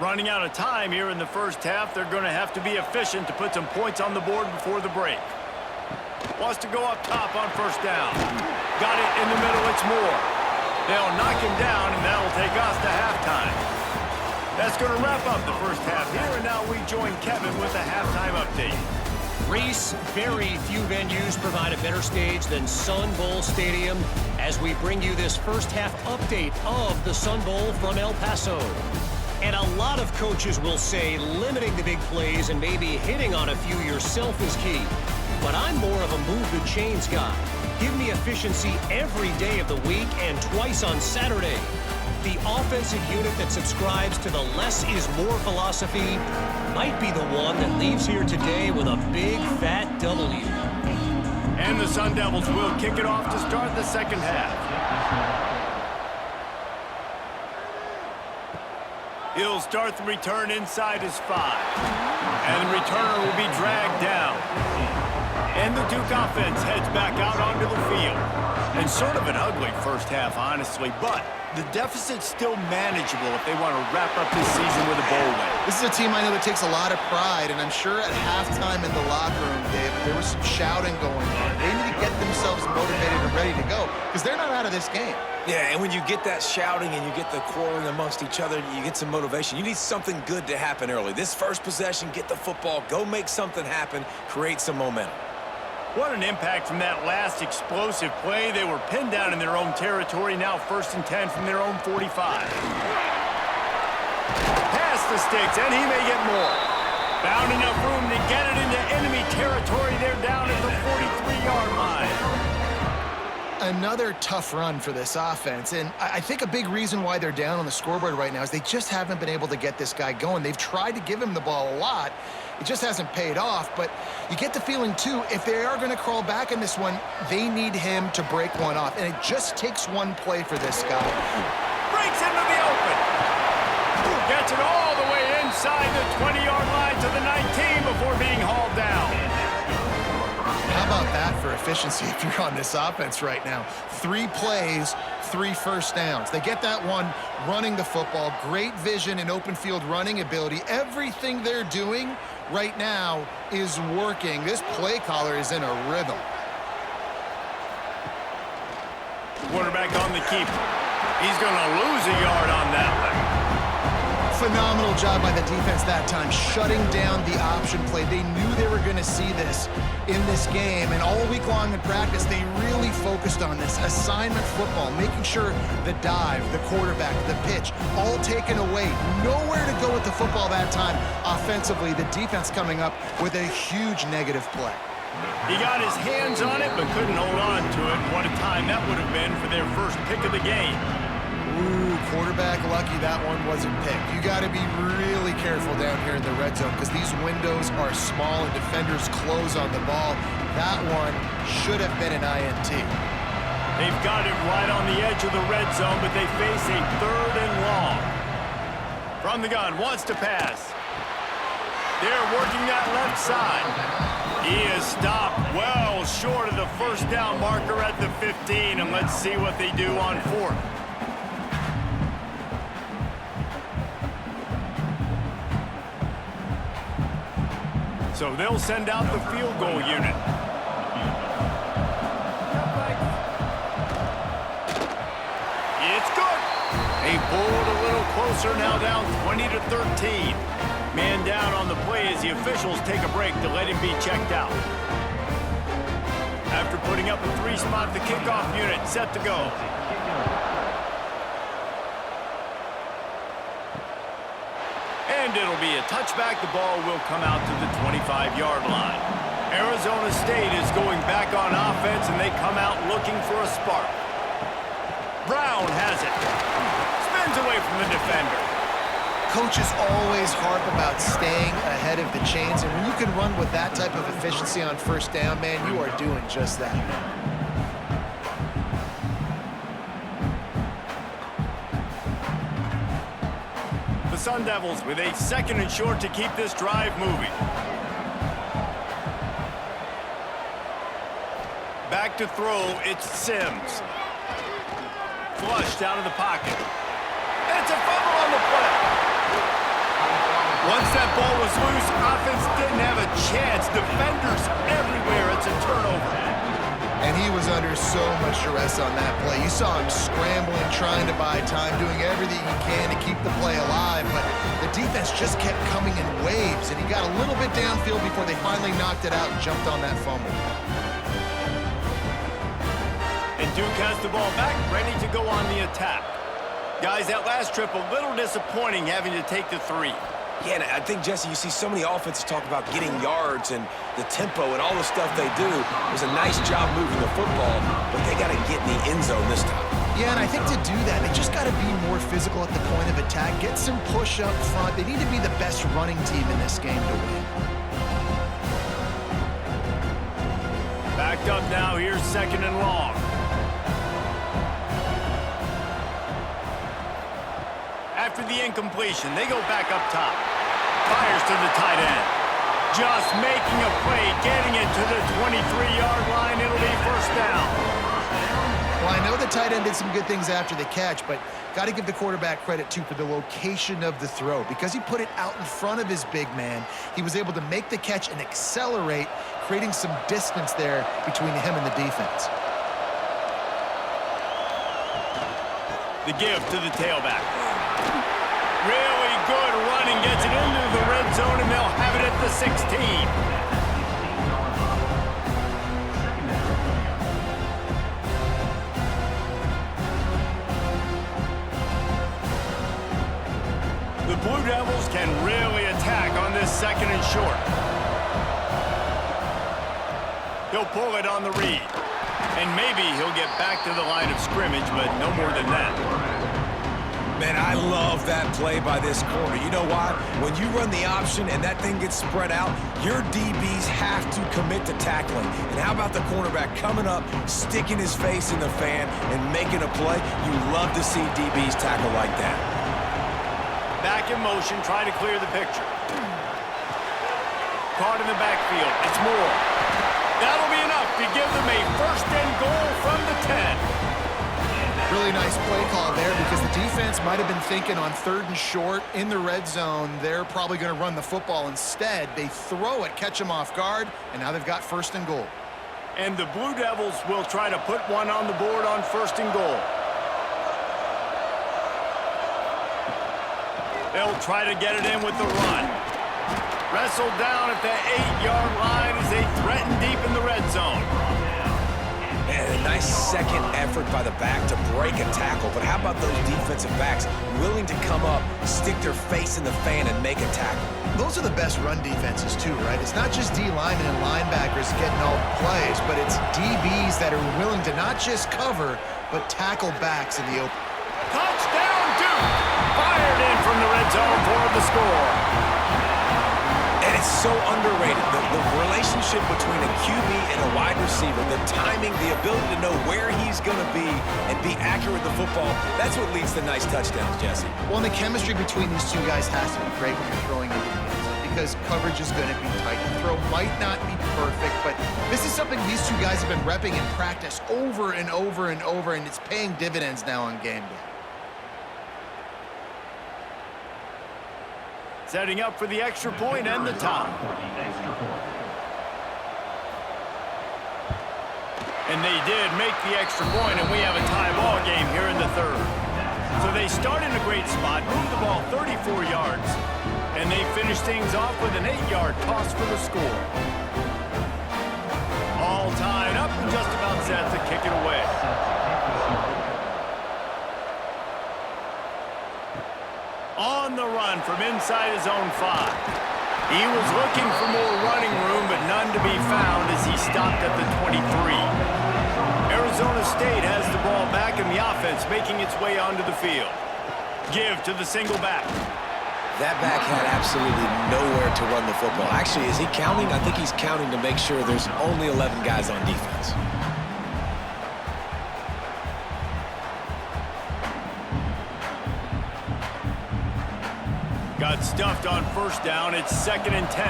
Speaker 1: Running out of time here in the first half. They're going to have to be efficient to put some points on the board before the break. Wants to go up top on first down. Got it in the middle. It's Moore. They'll knock him down, and that'll take us to halftime. That's going to wrap up the first half here, and now we join Kevin with a halftime update.
Speaker 4: Reese, very few venues provide a better stage than Sun Bowl Stadium as we bring you this first half update of the Sun Bowl from El Paso. And a lot of coaches will say limiting the big plays and maybe hitting on a few yourself is key. But I'm more of a move the chains guy. Give me efficiency every day of the week and twice on Saturday. The offensive unit that subscribes to the less is more philosophy might be the one that leaves here today with a big fat W.
Speaker 1: And the Sun Devils will kick it off to start the second half. He'll start the return inside his 5. And the returner will be dragged down. And the Duke offense heads back out onto the field. And sort of an ugly first half, honestly, but the deficit's still manageable if they want to wrap up this season with a bowl win.
Speaker 3: This is a team I know that takes a lot of pride, and I'm sure at halftime in the locker room, Dave, there was some shouting going on. They need to get themselves motivated and ready to go, because they're not out of this game.
Speaker 2: Yeah, and when you get that shouting and you get the quarreling amongst each other, you get some motivation. You need something good to happen early. This first possession, get the football, go make something happen, create some momentum.
Speaker 1: What an impact from that last explosive play. They were pinned down in their own territory, now 1st and 10 from their own 45. Pass the sticks, and he may get more. Found enough room to get it into enemy territory. They're down at the 43-yard line.
Speaker 3: Another tough run for this offense, and I think a big reason why they're down on the scoreboard right now is they just haven't been able to get this guy going. They've tried to give him the ball a lot. It just hasn't paid off, but you get the feeling, too, if they are going to crawl back in this one, they need him to break one off, and it just takes one play for this guy.
Speaker 1: Breaks into the open. Gets it all the way inside the 20-yard line to the 19 before being hauled down.
Speaker 3: How about that for efficiency if you're on this offense right now? 3 plays, 3 first downs. They get that one running the football, great vision and open field running ability. Everything they're doing right now is working. This play caller is in a rhythm.
Speaker 1: Quarterback on the keeper. He's going to lose a yard on that one.
Speaker 3: Phenomenal job by the defense that time, shutting down the option play. They knew they were going to see this in this game, and all week long in practice, they really focused on this assignment football, making sure the dive, the quarterback, the pitch, all taken away. Nowhere to go with the football that time offensively. The defense coming up with a huge negative play.
Speaker 1: He got his hands on it, but couldn't hold on to it. What a time that would have been for their first pick of the game.
Speaker 3: Ooh, quarterback lucky that one wasn't picked. You got to be really careful down here in the red zone because these windows are small and defenders close on the ball. That one should have been an INT.
Speaker 1: They've got it right on the edge of the red zone, but they face a 3rd and long. From the gun, wants to pass. They're working that left side. He is stopped well short of the first down marker at the 15, and let's see what they do on 4th. So they'll send out the field goal unit. It's good. They pulled a little closer, now down 20-13. Man down on the play as the officials take a break to let him be checked out. After putting up a 3-spot, the kickoff unit set to go. And it'll be a touchback. The ball will come out to the 25-yard line. Arizona State is going back on offense, and they come out looking for a spark. Brown has it. Spins away from the defender.
Speaker 3: Coaches always harp about staying ahead of the chains, and when you can run with that type of efficiency on first down, man, you are doing just that.
Speaker 1: The Sun Devils with a 2nd and short to keep this drive moving. Back to throw, it's Sims. Flushed out of the pocket. It's a fumble on the play. Once that ball was loose, offense didn't have a chance. Defenders everywhere. It's a turnover.
Speaker 3: And he was under so much duress on that play. You saw him scrambling, trying to buy time, doing everything he can to keep the play alive, but the defense just kept coming in waves, and he got a little bit downfield before they finally knocked it out and jumped on that fumble.
Speaker 1: And Duke has the ball back, ready to go on the attack. Guys, that last trip, a little disappointing having to take the 3.
Speaker 2: Yeah, and I think, Jesse, you see so many offenses talk about getting yards and the tempo and all the stuff they do. It was a nice job moving the football, but they got to get in the end zone this time.
Speaker 3: Yeah, and I think to do that, they just got to be more physical at the point of attack, get some push up front. They need to be the best running team in this game to win.
Speaker 1: Backed up now, here's 2nd and long. After the incompletion, they go back up top. Fires to the tight end. Just making a play, getting it to the 23-yard line. It'll be first down.
Speaker 3: Well, I know the tight end did some good things after the catch, but got to give the quarterback credit, too, for the location of the throw. Because he put it out in front of his big man, he was able to make the catch and accelerate, creating some distance there between him and the defense.
Speaker 1: The give to the tailback. Really good running, gets it into the red zone, and they'll have it at the 16. The Blue Devils can really attack on this 2nd and short. He'll pull it on the read. And maybe he'll get back to the line of scrimmage, but no more than that.
Speaker 2: Man, I love that play by this corner. You know why? When you run the option and that thing gets spread out, your DBs have to commit to tackling. And how about the cornerback coming up, sticking his face in the fan, and making a play? You love to see DBs tackle like that.
Speaker 1: Back in motion, try to clear the picture. Caught in the backfield. It's Moore. That'll be enough to give them a 1st and goal from the 10.
Speaker 3: Really nice play call there because the defense might have been thinking on 3rd and short in the red zone. They're probably going to run the football. Instead, they throw it, catch them off guard, and now they've got 1st and goal.
Speaker 1: And the Blue Devils will try to put one on the board on 1st and goal. They'll try to get it in with the run. Wrestled down at the 8-yard line as they threaten deep in the red zone.
Speaker 2: And a nice second effort by the back to break a tackle. But how about those defensive backs willing to come up, stick their face in the fan, and make a tackle?
Speaker 3: Those are the best run defenses, too, right? It's not just D linemen and linebackers getting all the plays, but it's DBs that are willing to not just cover, but tackle backs in the open.
Speaker 1: Touchdown, Duke! Fired in from the red zone for the score.
Speaker 2: And It's so underrated. The relationship between a QB and a wide receiver, the timing, the ability to know where he's going to be and be accurate with the football, that's what leads to nice touchdowns, Jesse.
Speaker 3: Well, and the chemistry between these two guys has to be great when you're throwing into the end zone because coverage is going to be tight. The throw might not be perfect, but this is something these two guys have been repping in practice over and over and over, and it's paying dividends now on game day.
Speaker 1: Setting up for the extra point and the tie. And they did make the extra point, and we have a tie ball game here in the third. So they start in a great spot, move the ball 34 yards, and they finish things off with an 8-yard toss for the score. All tied up and just about set to kick it away. On the run from inside his own 5. He was looking for more running room, but none to be found as he stopped at the 23. Arizona State has the ball back in the offense, making its way onto the field. Give to the single back.
Speaker 2: That back had absolutely nowhere to run the football. Actually, is he counting? I think he's counting to make sure there's only 11 guys on defense.
Speaker 1: Got stuffed on first down. It's 2nd and 10.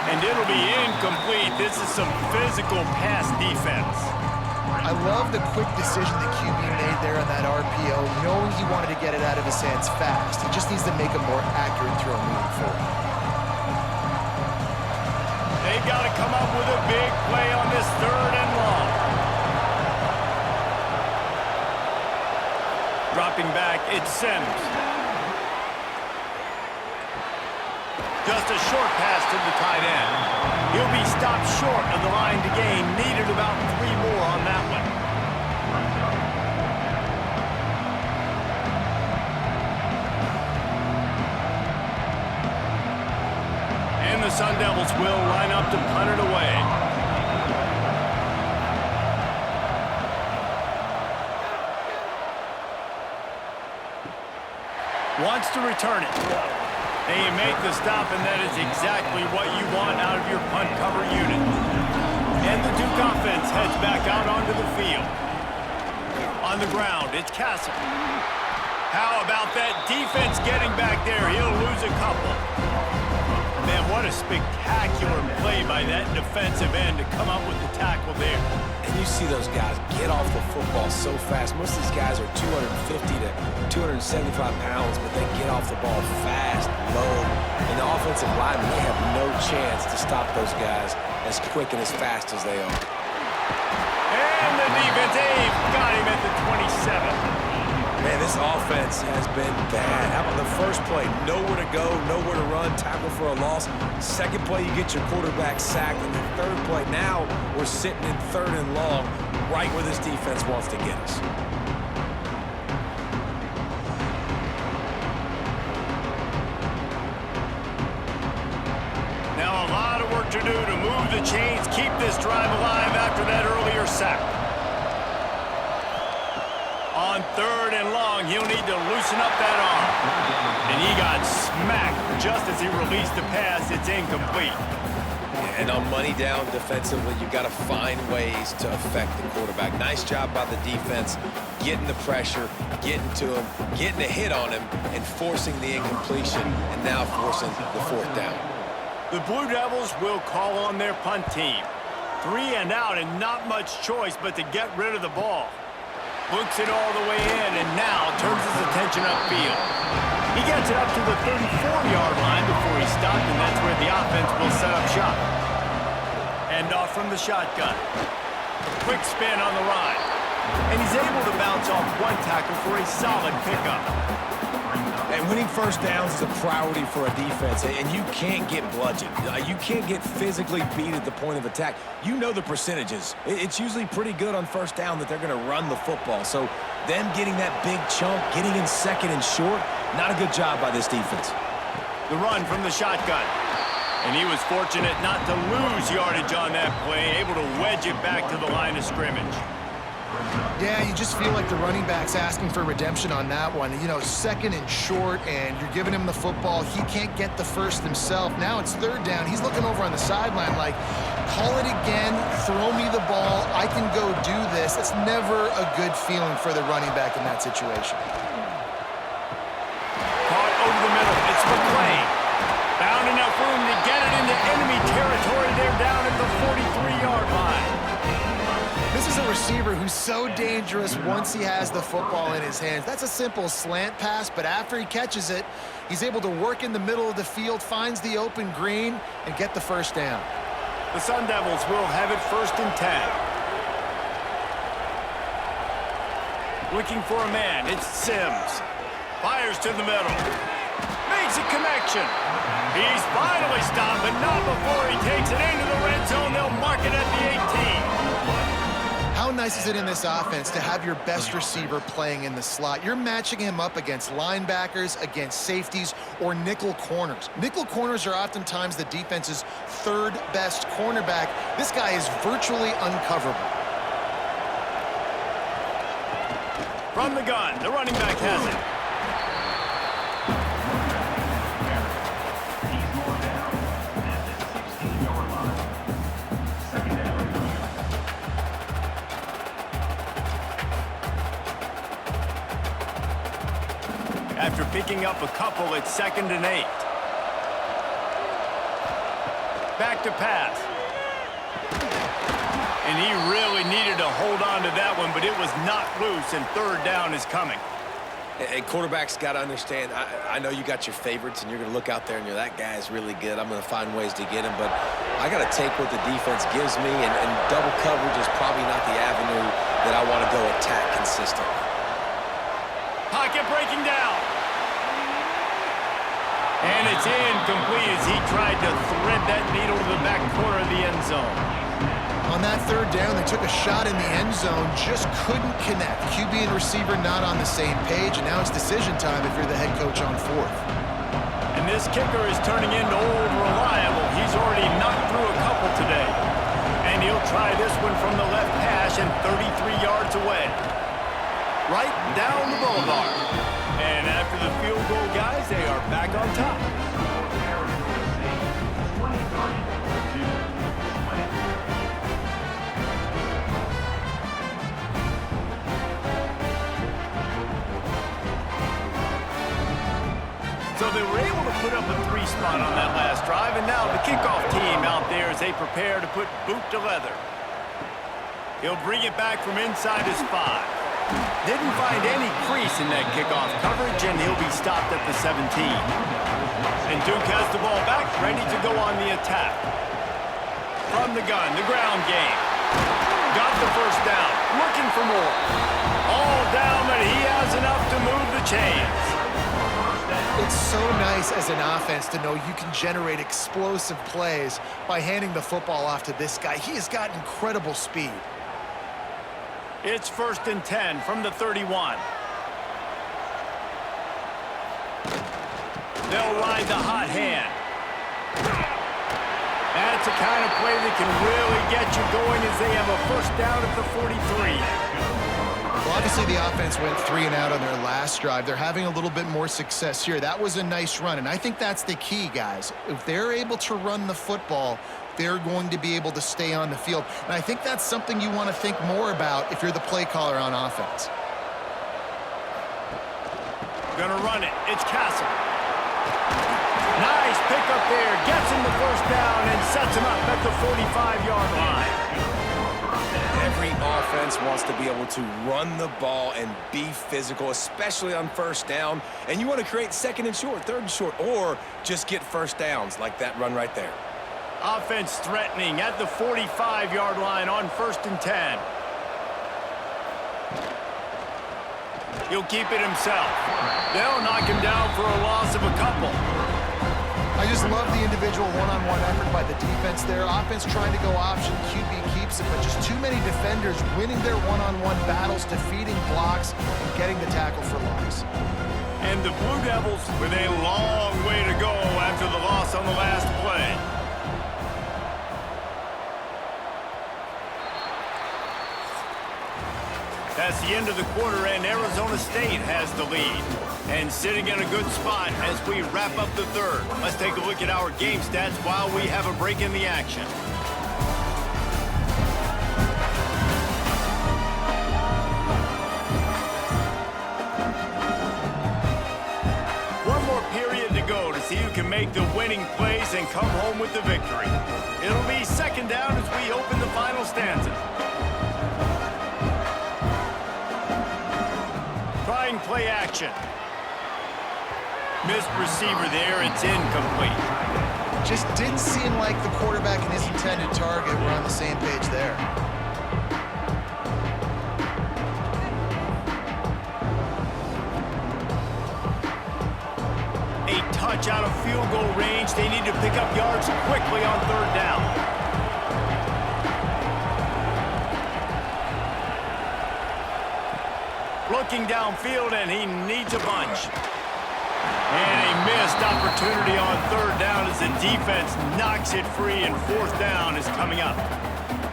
Speaker 1: And it'll be incomplete. This is some physical pass defense.
Speaker 3: I love the quick decision that QB made there on that RPO, knowing he wanted to get it out of his hands fast. He just needs to make a more accurate throw moving forward.
Speaker 1: They've got to come up with a big play on this 3rd and long. Dropping back, it's Sims. Just a short pass to the tight end. He'll be stopped short of the line to gain. Needed about 3 more on that one. And the Sun Devils will line up to punt it away. Wants to return it. They make the stop, and that is exactly what you want out of your punt cover unit. And the Duke offense heads back out onto the field. On the ground, it's Castle. How about that defense getting back there? He'll lose a couple. Man, what a spectacular play by that defensive end to come up with the tackle there.
Speaker 2: And you see those guys get off the football so fast. Most of these guys are 250 to 275 pounds, but they get off the ball fast, low. And the offensive linemen, they have no chance to stop those guys as quick and as fast as they are.
Speaker 1: And the defense, they've got him at the 27.
Speaker 2: Man, this offense has been bad. How about the first play? Nowhere to go, nowhere to run, tackle for a loss. Second play, you get your quarterback sacked. And the third play, now we're sitting in 3rd and long, right where this defense wants to get us.
Speaker 1: Now a lot of work to do to move the chains, keep this drive alive after that earlier sack. On 3rd and long, he'll need to loosen up that arm. And he got smacked just as he released the pass. It's incomplete.
Speaker 2: And on money down defensively, you've got to find ways to affect the quarterback. Nice job by the defense, getting the pressure, getting to him, getting a hit on him, and forcing the incompletion, and now forcing the 4th down.
Speaker 1: The Blue Devils will call on their punt team. 3 and out, and not much choice but to get rid of the ball. Looks it all the way in, and now turns his attention upfield. He gets it up to the 34-yard line before he stopped, and that's where the offense will set up shop. End off from the shotgun. Quick spin on the ride. And he's able to bounce off 1 tackle for a solid pickup.
Speaker 2: And winning first downs is a priority for a defense, and you can't get bludgeoned. You can't get physically beat at the point of attack. You know the percentages. It's usually pretty good on first down that they're going to run the football. So them getting that big chunk, getting in 2nd and short, not a good job by this defense.
Speaker 1: The run from the shotgun. And he was fortunate not to lose yardage on that play, able to wedge it back to the line of scrimmage.
Speaker 3: Yeah, you just feel like the running back's asking for redemption on that one. You know, second and short, and you're giving him the football. He can't get the first himself. Now it's third down. He's looking over on the sideline like, call it again, throw me the ball, I can go do this. It's never a good feeling for the running back in that situation.
Speaker 1: Caught over the middle. It's McClain. Found enough room to get it into enemy territory. They're down at the 43-yard line.
Speaker 3: This is a receiver who's so dangerous once he has the football in his hands. That's a simple slant pass, but after he catches it, he's able to work in the middle of the field, finds the open green, and get the first down.
Speaker 1: The Sun Devils will have it 1st and 10. Looking for a man. It's Sims. Fires to the middle. Makes a connection. He's finally stopped, but not before he takes it into the red zone. They'll mark it at the 18.
Speaker 3: How nice is it in this offense to have your best receiver playing in the slot? You're matching him up against linebackers, against safeties, or nickel corners. Nickel corners are oftentimes the defense's third best cornerback. This guy is virtually uncoverable.
Speaker 1: From the gun, the running back has it. After picking up a couple, it's 2nd and 8. Back to pass. And he really needed to hold on to that one, but it was not loose, and 3rd down is coming.
Speaker 2: And quarterbacks got to understand, I know you got your favorites, and you're going to look out there and you're, that guy's really good. I'm going to find ways to get him, but I got to take what the defense gives me, and double coverage is probably not the avenue that I want to go attack consistently.
Speaker 1: Pocket breaking down. And it's incomplete as he tried to thread that needle to the back corner of the end zone.
Speaker 3: On that 3rd down, they took a shot in the end zone, just couldn't connect. QB and receiver not on the same page, and now it's decision time if you're the head coach on 4th.
Speaker 1: And this kicker is turning into old reliable. He's already knocked through a couple today. And he'll try this one from the left hash and 33 yards away. Right down the boulevard. And after the field goal, guys, they are back on top. So they were able to put up a 3 spot on that last drive, and now the kickoff team out there as they prepare to put boot to leather. He'll bring it back from inside his 5. Didn't find any crease in that kickoff coverage, and he'll be stopped at the 17. And Duke has the ball back, ready to go on the attack. From the gun, the ground game. Got the first down, looking for more. All down, but he has enough to move the chains.
Speaker 3: It's so nice as an offense to know you can generate explosive plays by handing the football off to this guy. He has got incredible speed.
Speaker 1: It's 1st and 10 from the 31. They'll ride the hot hand. That's a kind of play that can really get you going as they have a first down at the 43.
Speaker 3: Well, obviously the offense went 3 and out on their last drive. They're having a little bit more success here. That was a nice run, and I think that's the key, guys. If they're able to run the football, they're going to be able to stay on the field. And I think that's something you want to think more about if you're the play caller on offense.
Speaker 1: Gonna run it. It's Castle. Nice pickup there. Gets him the first down and sets him up at the 45-yard line.
Speaker 2: Every offense wants to be able to run the ball and be physical, especially on first down. And you want to create 2nd and short, 3rd and short, or just get first downs like that run right there.
Speaker 1: Offense threatening at the 45-yard line on 1st and 10. He'll keep it himself. They'll knock him down for a loss of a couple.
Speaker 3: I just love the individual one-on-one effort by the defense there. Offense trying to go option, QB keeps it, but just too many defenders winning their one-on-one battles, defeating blocks, and getting the tackle for loss.
Speaker 1: And the Blue Devils with a long way to go after the loss on the last play. That's the end of the quarter, and Arizona State has the lead. And sitting in a good spot as we wrap up the third. Let's take a look at our game stats while we have a break in the action. One more period to go to see who can make the winning plays and come home with the victory. It'll be second down as we open the final stanza. Trying play action. Missed receiver there. It's incomplete.
Speaker 3: Just didn't seem like the quarterback and his intended target were on the same page there.
Speaker 1: A touch out of field goal range. They need to pick up yards quickly on third down. Looking downfield, and he needs a bunch. And a missed opportunity on third down as the defense knocks it free, and fourth down is coming up.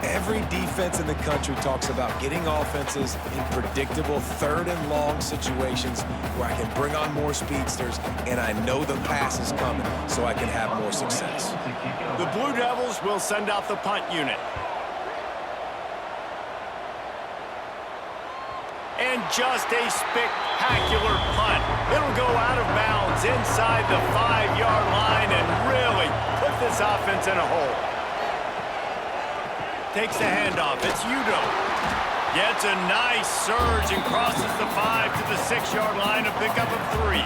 Speaker 2: Every defense in the country talks about getting offenses in predictable third and long situations where I can bring on more speedsters and I know the pass is coming so I can have more success.
Speaker 1: The Blue Devils will send out the punt unit. And just a spectacular punt. It'll go out of bounds inside the 5-yard line and really put this offense in a hole. Takes the handoff. It's Udo. Gets a nice surge and crosses the 5 to the 6-yard line, a pickup of 3.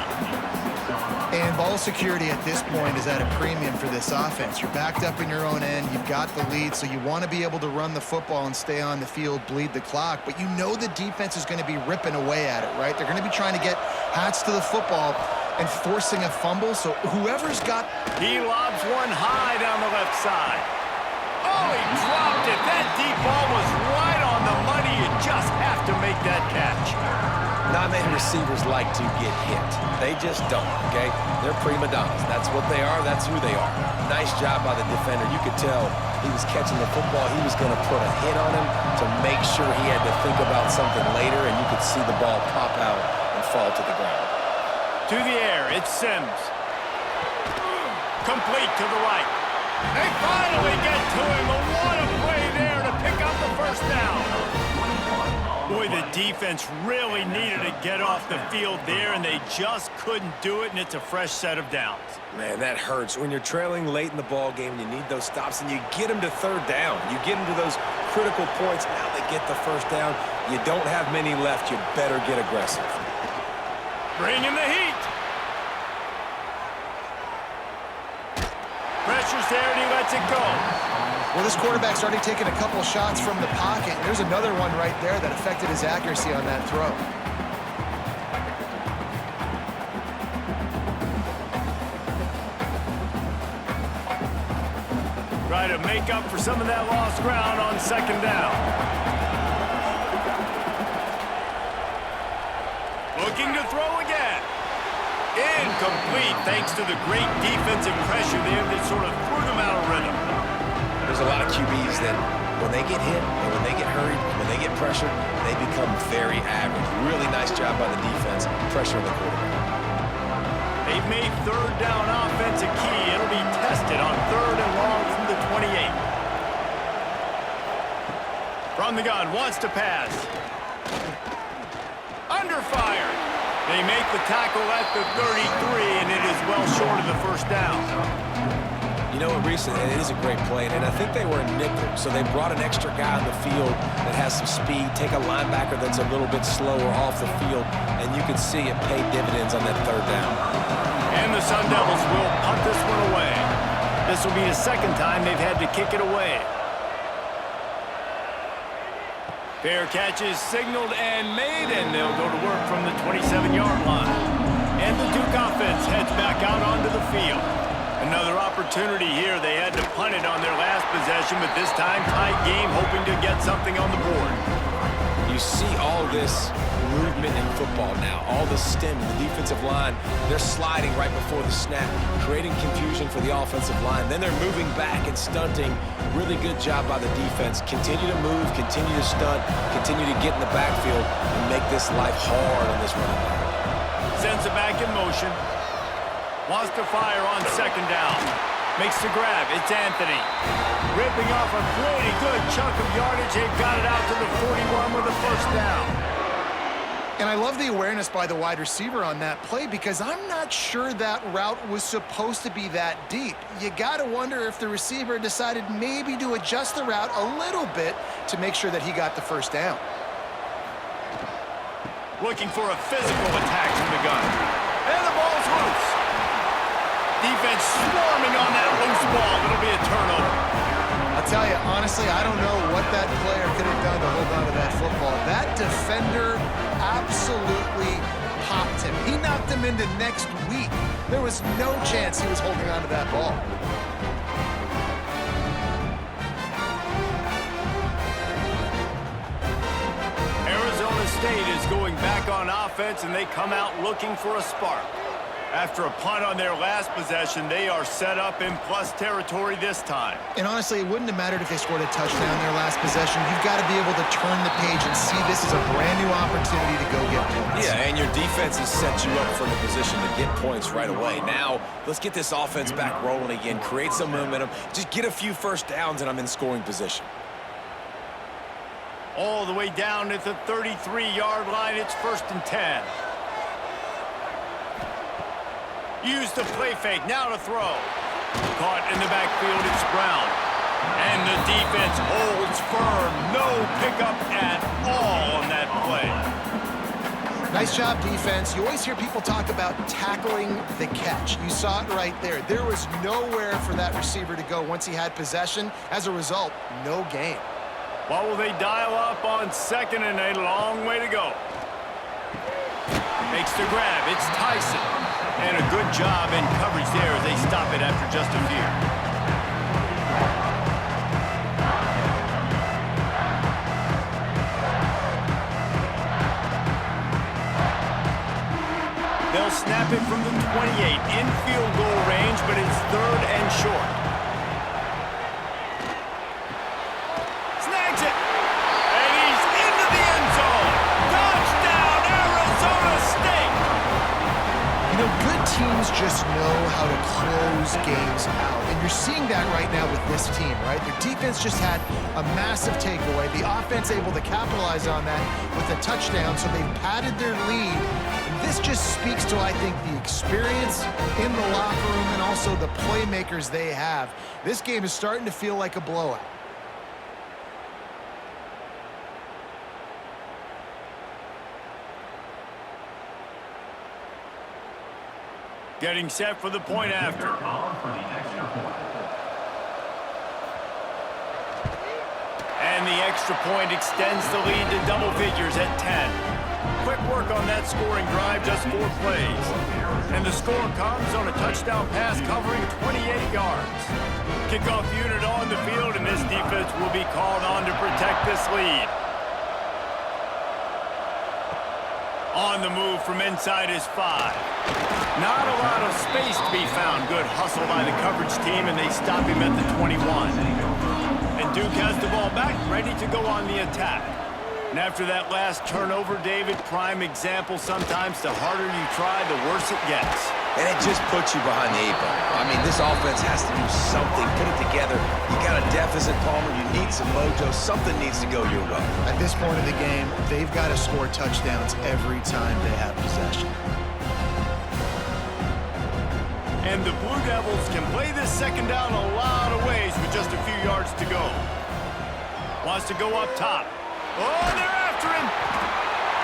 Speaker 3: And ball security at this point is at a premium for this offense. You're backed up in your own end. You've got the lead, so you want to be able to run the football and stay on the field, bleed the clock. But you know the defense is going to be ripping away at it, right? They're going to be trying to get hats to the football and forcing a fumble. So whoever's got...
Speaker 1: He lobs one high down the left side. Oh, he dropped it. That deep ball was right on the money. You just have to make that catch.
Speaker 2: Not many receivers like to get hit. They just don't, okay? They're prima donnas. That's what they are. That's who they are. Nice job by the defender. You could tell he was catching the football. He was going to put a hit on him to make sure he had to think about something later, and you could see the ball pop out and fall to the ground.
Speaker 1: To the air, it's Sims. Complete to the right. They finally get to him. What a play there to pick up the first down. Boy, the defense really needed to get off the field there, and they just couldn't do it, and it's a fresh set of downs.
Speaker 2: Man, that hurts. When you're trailing late in the ball game, you need those stops, and you get them to third down. You get them to those critical points. Now they get the first down. You don't have many left. You better get aggressive.
Speaker 1: Bring in the heat. Pressure's there, and he lets it go.
Speaker 3: Well, this quarterback's already taken a couple shots from the pocket. There's another one right there that affected his accuracy on that throw.
Speaker 1: Try to make up for some of that lost ground on second down. Looking to throw again. Incomplete thanks to the great defensive pressure there that sort of threw them out of rhythm.
Speaker 2: There's a lot of QBs that when they get hit and when they get hurried, when they get pressured, they become very average. Really nice job by the defense, pressuring the quarterback.
Speaker 1: They've made third down offense a key. It'll be tested on third and long from the 28. From the gun, wants to pass. Under fire. They make the tackle at the 33, and it is well short of the first down.
Speaker 2: You know what, recently, it is a great play, and I think they were a nickel, so they brought an extra guy on the field that has some speed, take a linebacker that's a little bit slower off the field, and you can see it pay dividends on that third down.
Speaker 1: And the Sun Devils will punt this one away. This will be the second time they've had to kick it away. Fair catch is signaled and made, and they'll go to work from the 27-yard line. And the Duke offense heads back out onto the field. Another opportunity here. They had to punt it on their last possession, but this time tight game, hoping to get something on the board.
Speaker 2: You see all this movement in football now. All the stem, the defensive line, they're sliding right before the snap, creating confusion for the offensive line. Then they're moving back and stunting. Really good job by the defense. Continue to move, continue to stunt, continue to get in the backfield and make this life hard on this running back.
Speaker 1: Sends it back in motion. Wants to fire on second down. Makes the grab. It's Anthony. Ripping off a pretty good chunk of yardage. They've got it out to the 41 with a first down.
Speaker 3: And I love the awareness by the wide receiver on that play because I'm not sure that route was supposed to be that deep. You got to wonder if the receiver decided maybe to adjust the route a little bit to make sure that he got the first down.
Speaker 1: Looking for a physical attack from the gun. And the ball's loose. Defense swarming on that loose ball. It'll be a turnover.
Speaker 3: I'll tell you, honestly, I don't know what that player could have done to hold on to that football. That defender absolutely popped him. He knocked him into next week. There was no chance he was holding on to that ball.
Speaker 1: Arizona State is going back on offense, and they come out looking for a spark. After a punt on their last possession, they are set up in plus territory this time.
Speaker 3: And honestly, it wouldn't have mattered if they scored a touchdown their last possession. You've got to be able to turn the page and see this as a brand new opportunity to go get points.
Speaker 2: Yeah, and your defense has set you up for the position to get points right away. Now, let's get this offense back rolling again, create some momentum, just get a few first downs, and I'm in scoring position.
Speaker 1: All the way down at the 33-yard line, it's 1st and 10. Use the play fake, now to throw. Caught in the backfield, it's Brown. And the defense holds firm. No pickup at all on that play.
Speaker 3: Nice job, defense. You always hear people talk about tackling the catch. You saw it right there. There was nowhere for that receiver to go once he had possession. As a result, no gain.
Speaker 1: What will they dial up on second and a long way to go? Makes the grab. It's Tyson. And a good job in coverage there as they stop it after just a few. They'll snap it from the 28 in field goal range, but it's 3rd and short. Snags it. And he's into the end zone. Touchdown, Arizona State.
Speaker 3: You know, good teams just know how to close games out. And you're seeing that right now with this team, right? Their defense just had a massive takeaway. The offense able to capitalize on that with a touchdown, so they've padded their lead. And this just speaks to, I think, the experience in the locker room and also the playmakers they have. This game is starting to feel like a blowout.
Speaker 1: Getting set for the point after. And the extra point extends the lead to double figures at 10. Quick work on that scoring drive, just 4 plays. And the score comes on a touchdown pass covering 28 yards. Kickoff unit on the field, and this defense will be called on to protect this lead. On the move from inside is 5. Not a lot of space to be found. Good hustle by the coverage team, and they stop him at the 21. And Duke has the ball back, ready to go on the attack. And after that last turnover, David, prime example, sometimes the harder you try, the worse it gets.
Speaker 2: And it just puts you behind the 8 ball. I mean, this offense has to do something, put it together. You got a deficit, Palmer. You need some mojo. Something needs to go your way.
Speaker 3: At this point of the game, they've got to score touchdowns every time they have possession.
Speaker 1: And the Blue Devils can play this second down a lot of ways with just a few yards to go. Wants to go up top. Oh, they're after him.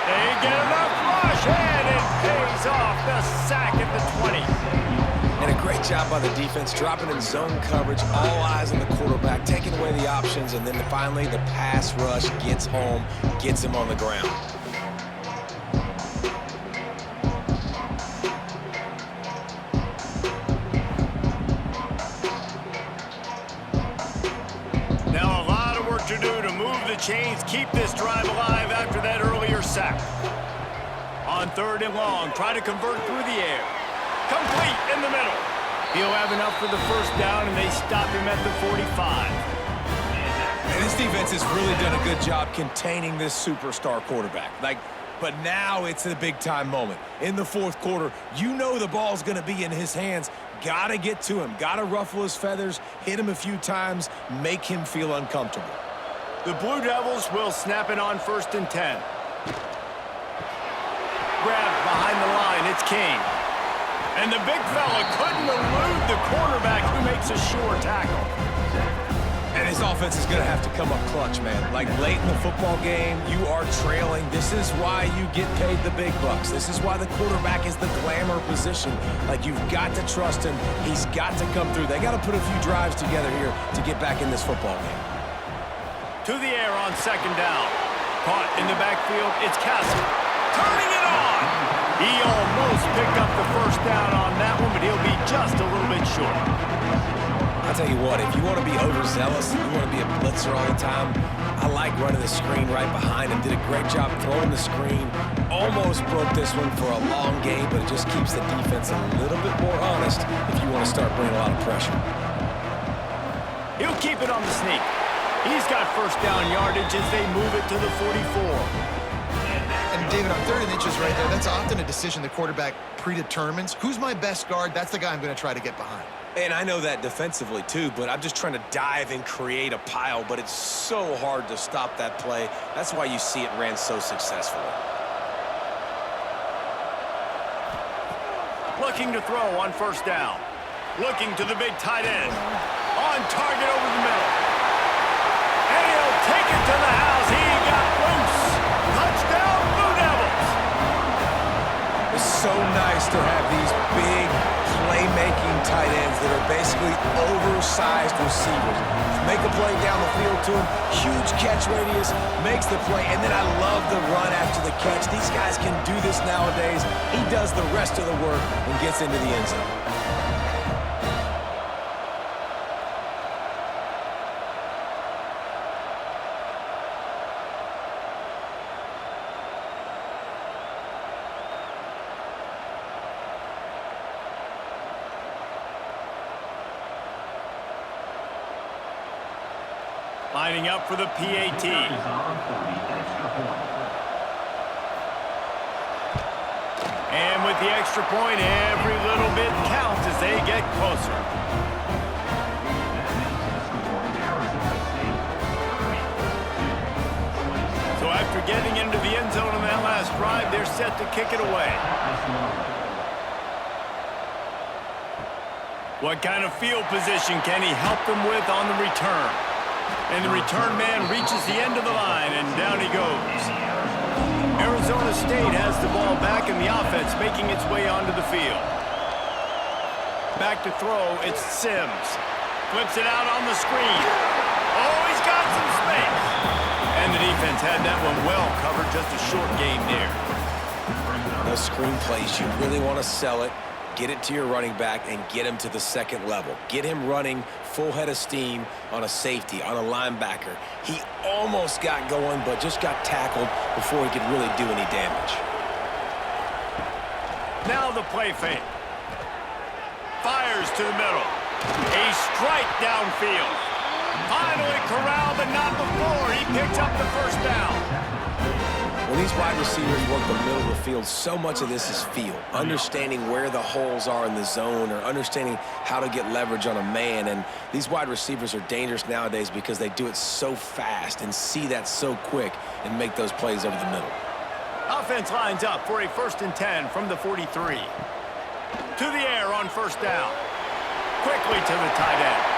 Speaker 1: They get enough rush, and it pays off. The sack at the 20.
Speaker 2: And a great job by the defense, dropping in zone coverage, all eyes on the quarterback, taking away the options, and then finally the pass rush gets home, gets him on the ground.
Speaker 1: Now a lot of work to do to move the chains, keep this drive alive after that earlier sack. On 3rd and long, try to convert through the air. Complete in the middle. He'll have enough for the first down, and they stop him at the 45.
Speaker 2: And this defense has really done a good job containing this superstar quarterback. But now it's a big-time moment. In the 4th quarter, you know the ball's going to be in his hands. Got to get to him. Got to ruffle his feathers, hit him a few times, make him feel uncomfortable.
Speaker 1: The Blue Devils will snap it on 1st and 10. Grabbed behind the line, it's Kane. And the big fella couldn't elude the quarterback who makes a sure tackle.
Speaker 2: And his offense is going to have to come up clutch, man. Like late in the football game, you are trailing. This is why you get paid the big bucks. This is why the quarterback is the glamour position. Like, you've got to trust him. He's got to come through. They got to put a few drives together here to get back in this football game.
Speaker 1: To the air on 2nd down. Caught in the backfield, it's Castle. Turning it on! He almost picked up the first down on that one, but he'll be just a little bit short.
Speaker 2: I'll tell you what, if you want to be overzealous and you want to be a blitzer all the time, I like running the screen right behind him. Did a great job throwing the screen. Almost broke this one for a long game, but it just keeps the defense a little bit more honest if you want to start bringing a lot of pressure.
Speaker 1: He'll keep it on the sneak. He's got first down yardage as they move it to the 44.
Speaker 3: And David, on 3rd and inches right there, that's often a decision the quarterback predetermines. Who's my best guard? That's the guy I'm going to try to get behind.
Speaker 2: And I know that defensively too, but I'm just trying to dive and create a pile, but it's so hard to stop that play. That's why you see it ran so successfully.
Speaker 1: Looking to throw on 1st down. Looking to the big tight end. On target over the middle. And he'll take it to the house. He got loose. Touchdown, Blue Devils.
Speaker 2: It's so nice to have these big playmaking tight ends that are basically oversized receivers. Make a play down the field to him, huge catch radius, makes the play, and then I love the run after the catch. These guys can do this nowadays. He does the rest of the work and gets into the end zone.
Speaker 1: Lining up for the PAT. And with the extra point, every little bit counts as they get closer. So after getting into the end zone on that last drive, they're set to kick it away. What kind of field position can he help them with on the return? And the return man reaches the end of the line, and down he goes. Arizona State has the ball back, and the offense making its way onto the field. Back to throw, it's Sims. Flips it out on the screen. Oh, he's got some space. And the defense had that one well covered, just a short gain there.
Speaker 2: Those screen plays, you really want to sell it. Get it to your running back and get him to the 2nd level. Get him running full head of steam on a safety, on a linebacker. He almost got going, but just got tackled before he could really do any damage.
Speaker 1: Now the play fake. Fires to the middle. A strike downfield. Finally corralled, but not before. He picks up the first down.
Speaker 2: When these wide receivers work the middle of the field, so much of this is feel. Understanding where the holes are in the zone or understanding how to get leverage on a man. And these wide receivers are dangerous nowadays because they do it so fast and see that so quick and make those plays over the middle.
Speaker 1: Offense lines up for a 1st and 10 from the 43. To the air on 1st down. Quickly to the tight end.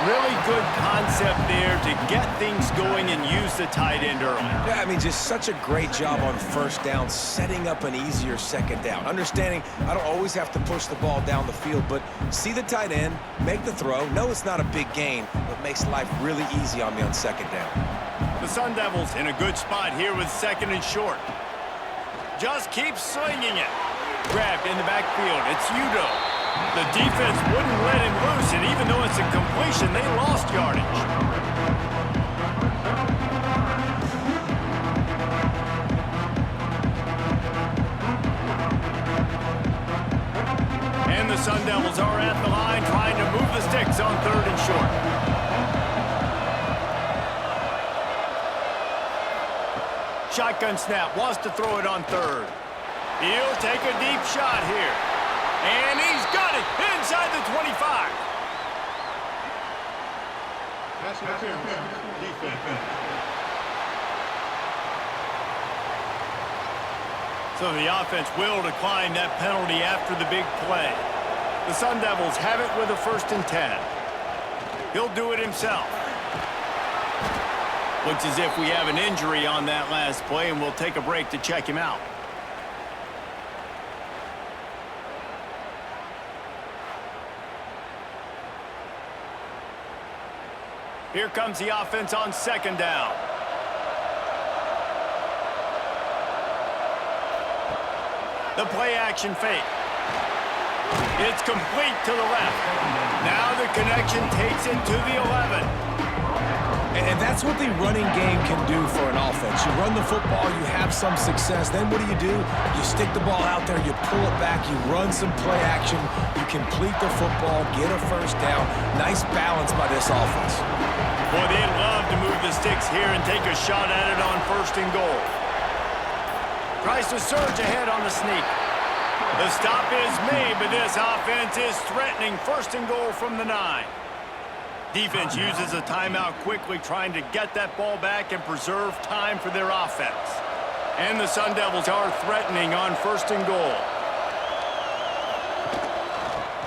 Speaker 1: Really good concept there to get things going and use the tight end early.
Speaker 2: Yeah, I mean, just such a great job on 1st down, setting up an easier 2nd down. Understanding I don't always have to push the ball down the field, but see the tight end, make the throw. No, it's not a big gain, but makes life really easy on me on 2nd down.
Speaker 1: The Sun Devils in a good spot here with 2nd and short. Just keep swinging it. Grabbed in the backfield. It's Udo. The defense wouldn't let him loose, and even though it's a completion, they lost yardage. Shotgun snap, wants to throw it on third. He'll take a deep shot here. And he's got it inside the 25. So the offense will decline that penalty after the big play. The Sun Devils have it with a 1st and 10. He'll do it himself. Looks as if we have an injury on that last play, and we'll take a break to check him out. Here comes the offense on 2nd down. The play action fake. It's complete to the left. Now the connection takes it to the 11.
Speaker 2: And that's what the running game can do for an offense. You run the football, you have some success. Then what do? You stick the ball out there, you pull it back, you run some play action, you complete the football, get a 1st down. Nice balance by this offense.
Speaker 1: Boy, they'd love to move the sticks here and take a shot at it on 1st and goal. Tries to surge ahead on the sneak. The stop is made, but this offense is threatening 1st and goal from the 9. Defense uses a timeout quickly, trying to get that ball back and preserve time for their offense. And the Sun Devils are threatening on 1st and goal.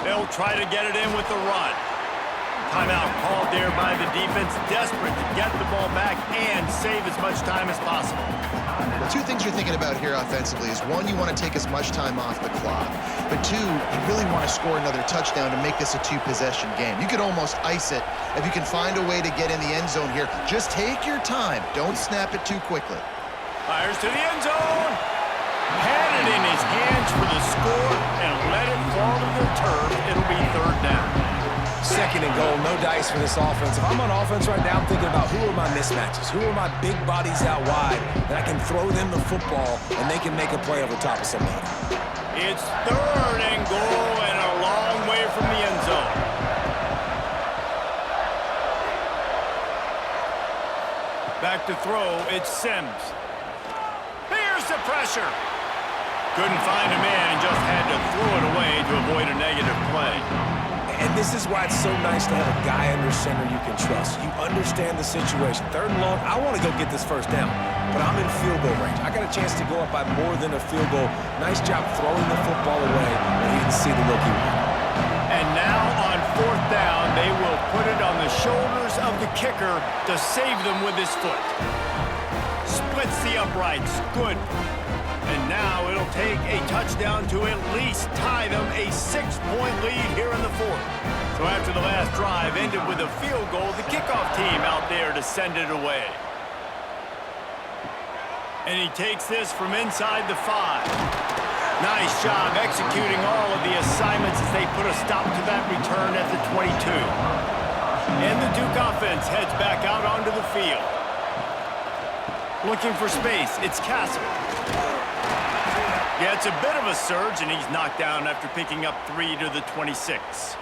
Speaker 1: They'll try to get it in with the run. Timeout called there by the defense, desperate to get the ball back and save as much time as possible.
Speaker 3: Well, 2 things you're thinking about here offensively is, 1, you want to take as much time off the clock. But 2, you really want to score another touchdown to make this a 2-possession game. You could almost ice it if you can find a way to get in the end zone here. Just take your time. Don't snap it too quickly.
Speaker 1: Fires to the end zone. Had it in his hands for the score and let it fall to the turf. It'll be 3rd down.
Speaker 2: 2nd and goal, no dice for this offense. If I'm on offense right now, I'm thinking about who are my mismatches, who are my big bodies out wide that I can throw them the football and they can make a play over top of somebody.
Speaker 1: It's 3rd and goal and a long way from the end zone. Back to throw, it's Sims. Here's the pressure. Couldn't find a man and just had to throw it away to avoid a negative play.
Speaker 2: And this is why it's so nice to have a guy under center you can trust. You understand the situation. 3rd and long, I want to go get this 1st down, but I'm in field goal range. I got a chance to go up by more than a field goal. Nice job throwing the football away, and he didn't see the look he wanted.
Speaker 1: And now on 4th down, they will put it on the shoulders of the kicker to save them with his foot. Splits the uprights. Good. And now it'll take a touchdown to at least tie them a 6-point lead here in the 4th. So after the last drive ended with a field goal, the kickoff team out there to send it away. And he takes this from inside the 5. Nice job executing all of the assignments as they put a stop to that return at the 22. And the Duke offense heads back out onto the field. Looking for space, it's Castle. Yeah, it's a bit of a surge, and he's knocked down after picking up 3 to the 26.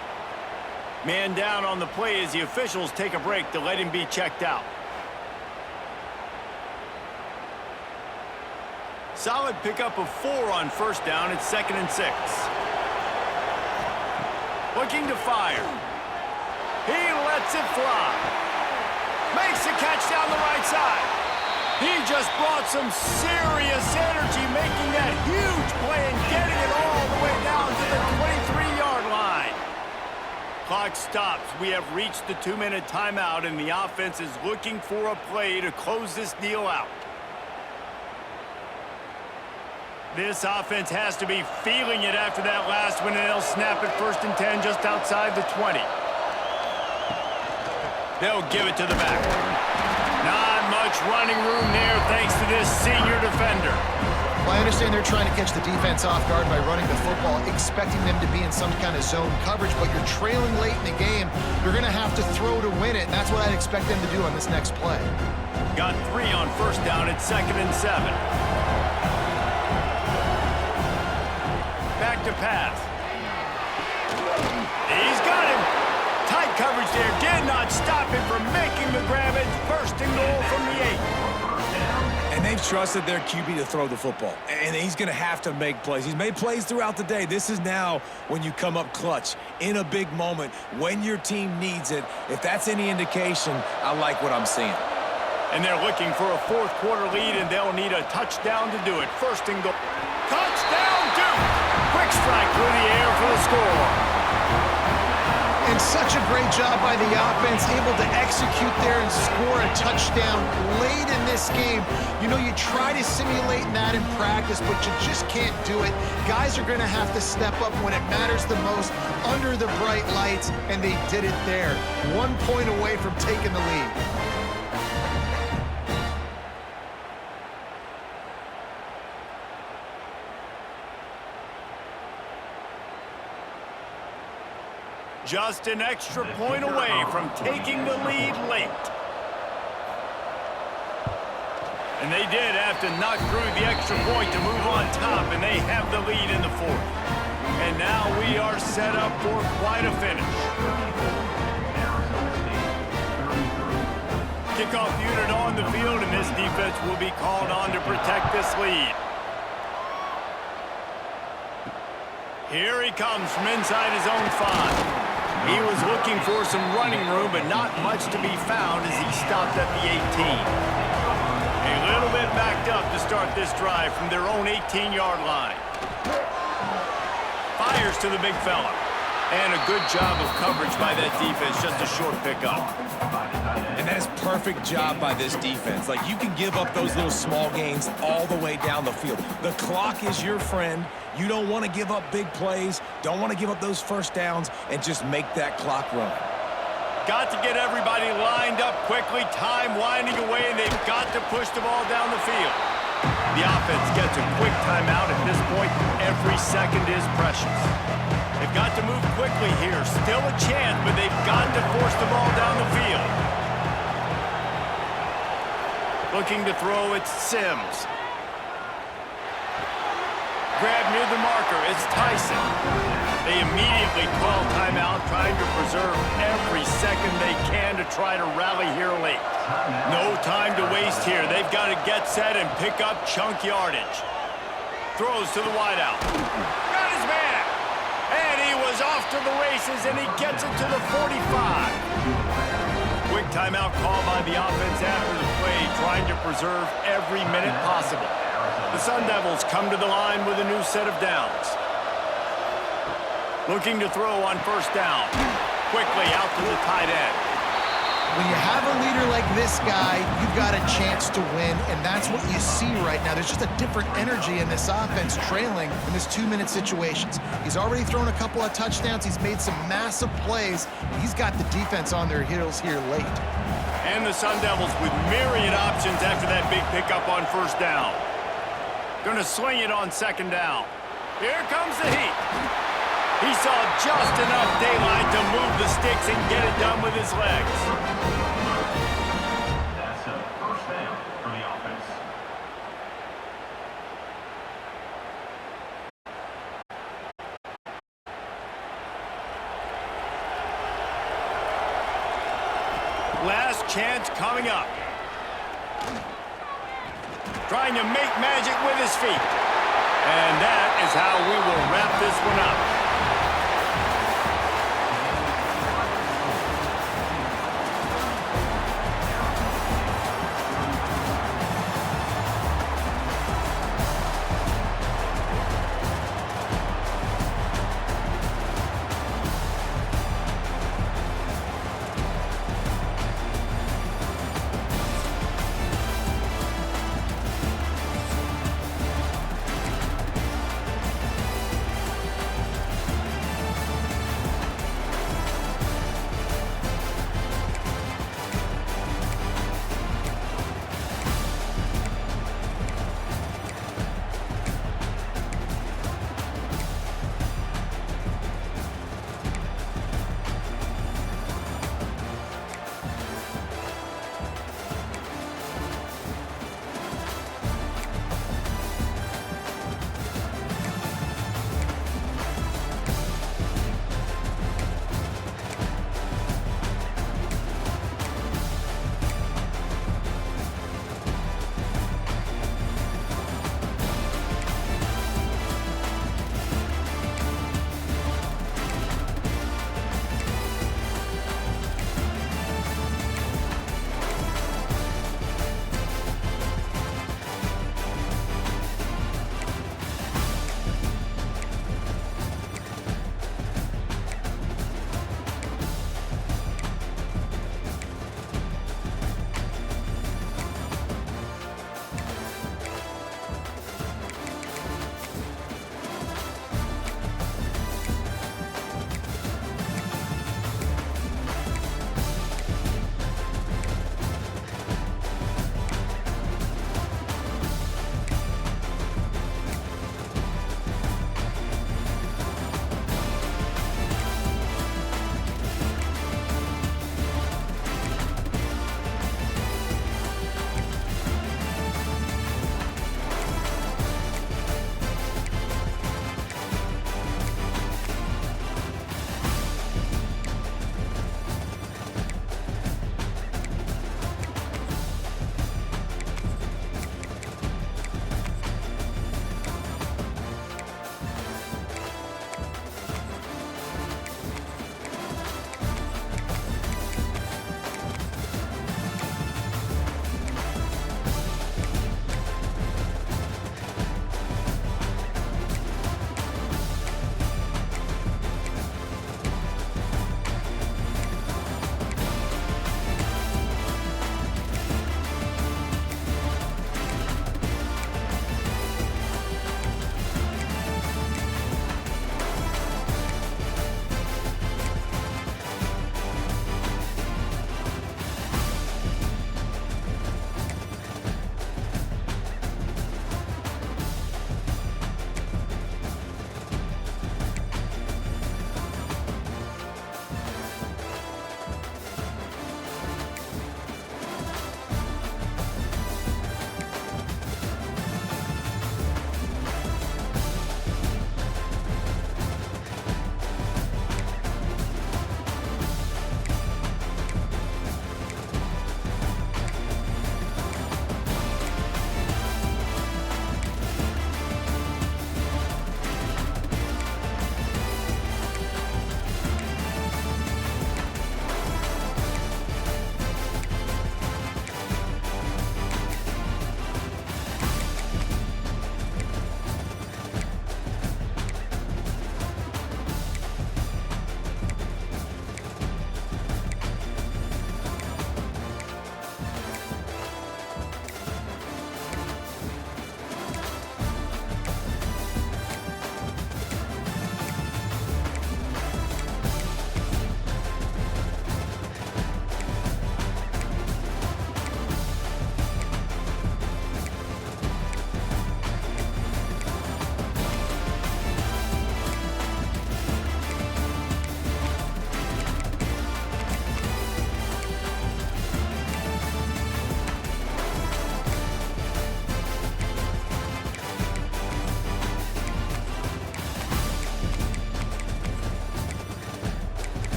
Speaker 1: Man down on the play as the officials take a break to let him be checked out. Solid pickup of 4 on 1st down. It's 2nd and 6. Looking to fire. He lets it fly. Makes the catch down the right side. He just brought some serious energy, making that huge play and getting it all the way down to the 23-yard line. Clock stops. We have reached the 2-minute timeout, and the offense is looking for a play to close this deal out. This offense has to be feeling it after that last one, and they'll snap it 1st and 10 just outside the 20. They'll give it to the back. Not much running room there thanks to this senior defender.
Speaker 3: Well, I understand they're trying to catch the defense off guard by running the football, expecting them to be in some kind of zone coverage, but you're trailing late in the game. You're going to have to throw to win it, and that's what I'd expect them to do on this next play.
Speaker 1: Got 3 on 1st down at 2nd and 7. Back to pass. He's got him. Tight coverage there did not stop him from making the grab. It's 1st and goal from the 8.
Speaker 2: And they've trusted their QB to throw the football, and he's going to have to make plays. He's made plays throughout the day. This is now when you come up clutch in a big moment when your team needs it. If that's any indication, I like what I'm seeing.
Speaker 1: And they're looking for a fourth-quarter lead, and they'll need a touchdown to do it. First and goal. Touchdown, Duke! Quick strike through the air for the score.
Speaker 3: And such a great job by the offense, able to execute there and score a touchdown late in this game. You know, you try to simulate that in practice, but you just can't do it. Guys are going to have to step up when it matters the most under the bright lights, and they did it there. 1 point away from taking the lead.
Speaker 1: Just an extra point away from taking the lead late. And they did have to knock through the extra point to move on top, and they have the lead in the fourth. And now we are set up for quite a finish. Kickoff unit on the field, and this defense will be called on to protect this lead. Here he comes from inside his own 5. He was looking for some running room, but not much to be found as he stopped at the 18. A little bit backed up to start this drive from their own 18-yard line. Fires to the big fella. And a good job of coverage by that defense, just a short pickup.
Speaker 2: And that is perfect job by this defense. Like, you can give up those little small gains all the way down the field. The clock is your friend. You don't want to give up big plays, don't want to give up those first downs, and just make that clock run.
Speaker 1: Got to get everybody lined up quickly, time winding away, and they've got to push the ball down the field. The offense gets a quick timeout at this point. Every second is precious. They've got to move quickly here. Still a chance, but they've got to force the ball down the field. Looking to throw, it's Sims. Grab near the marker, it's Tyson. They immediately call timeout, trying to preserve every second they can to try to rally here late. No time to waste here. They've got to get set and pick up chunk yardage. Throws to the wideout. Got his man. And he was off to the races, and he gets it to the 45. Quick timeout call by the offense after the play, trying to preserve every minute possible. The Sun Devils come to the line with a new set of downs. Looking to throw on first down. Quickly out to the tight end.
Speaker 3: When you have a leader like this guy, you've got a chance to win, and that's what you see right now. There's just a different energy in this offense trailing in this 2-minute situations. He's already thrown a couple of touchdowns. He's made some massive plays. He's got the defense on their heels here late.
Speaker 1: And the Sun Devils with myriad options after that big pickup on first down. Going to sling it on second down. Here comes the heat. He saw just enough daylight to move the sticks and get it done with his legs.
Speaker 5: That's a first down for the offense.
Speaker 1: Last chance coming up. Trying to make magic with his feet. And that is how we will wrap this one up.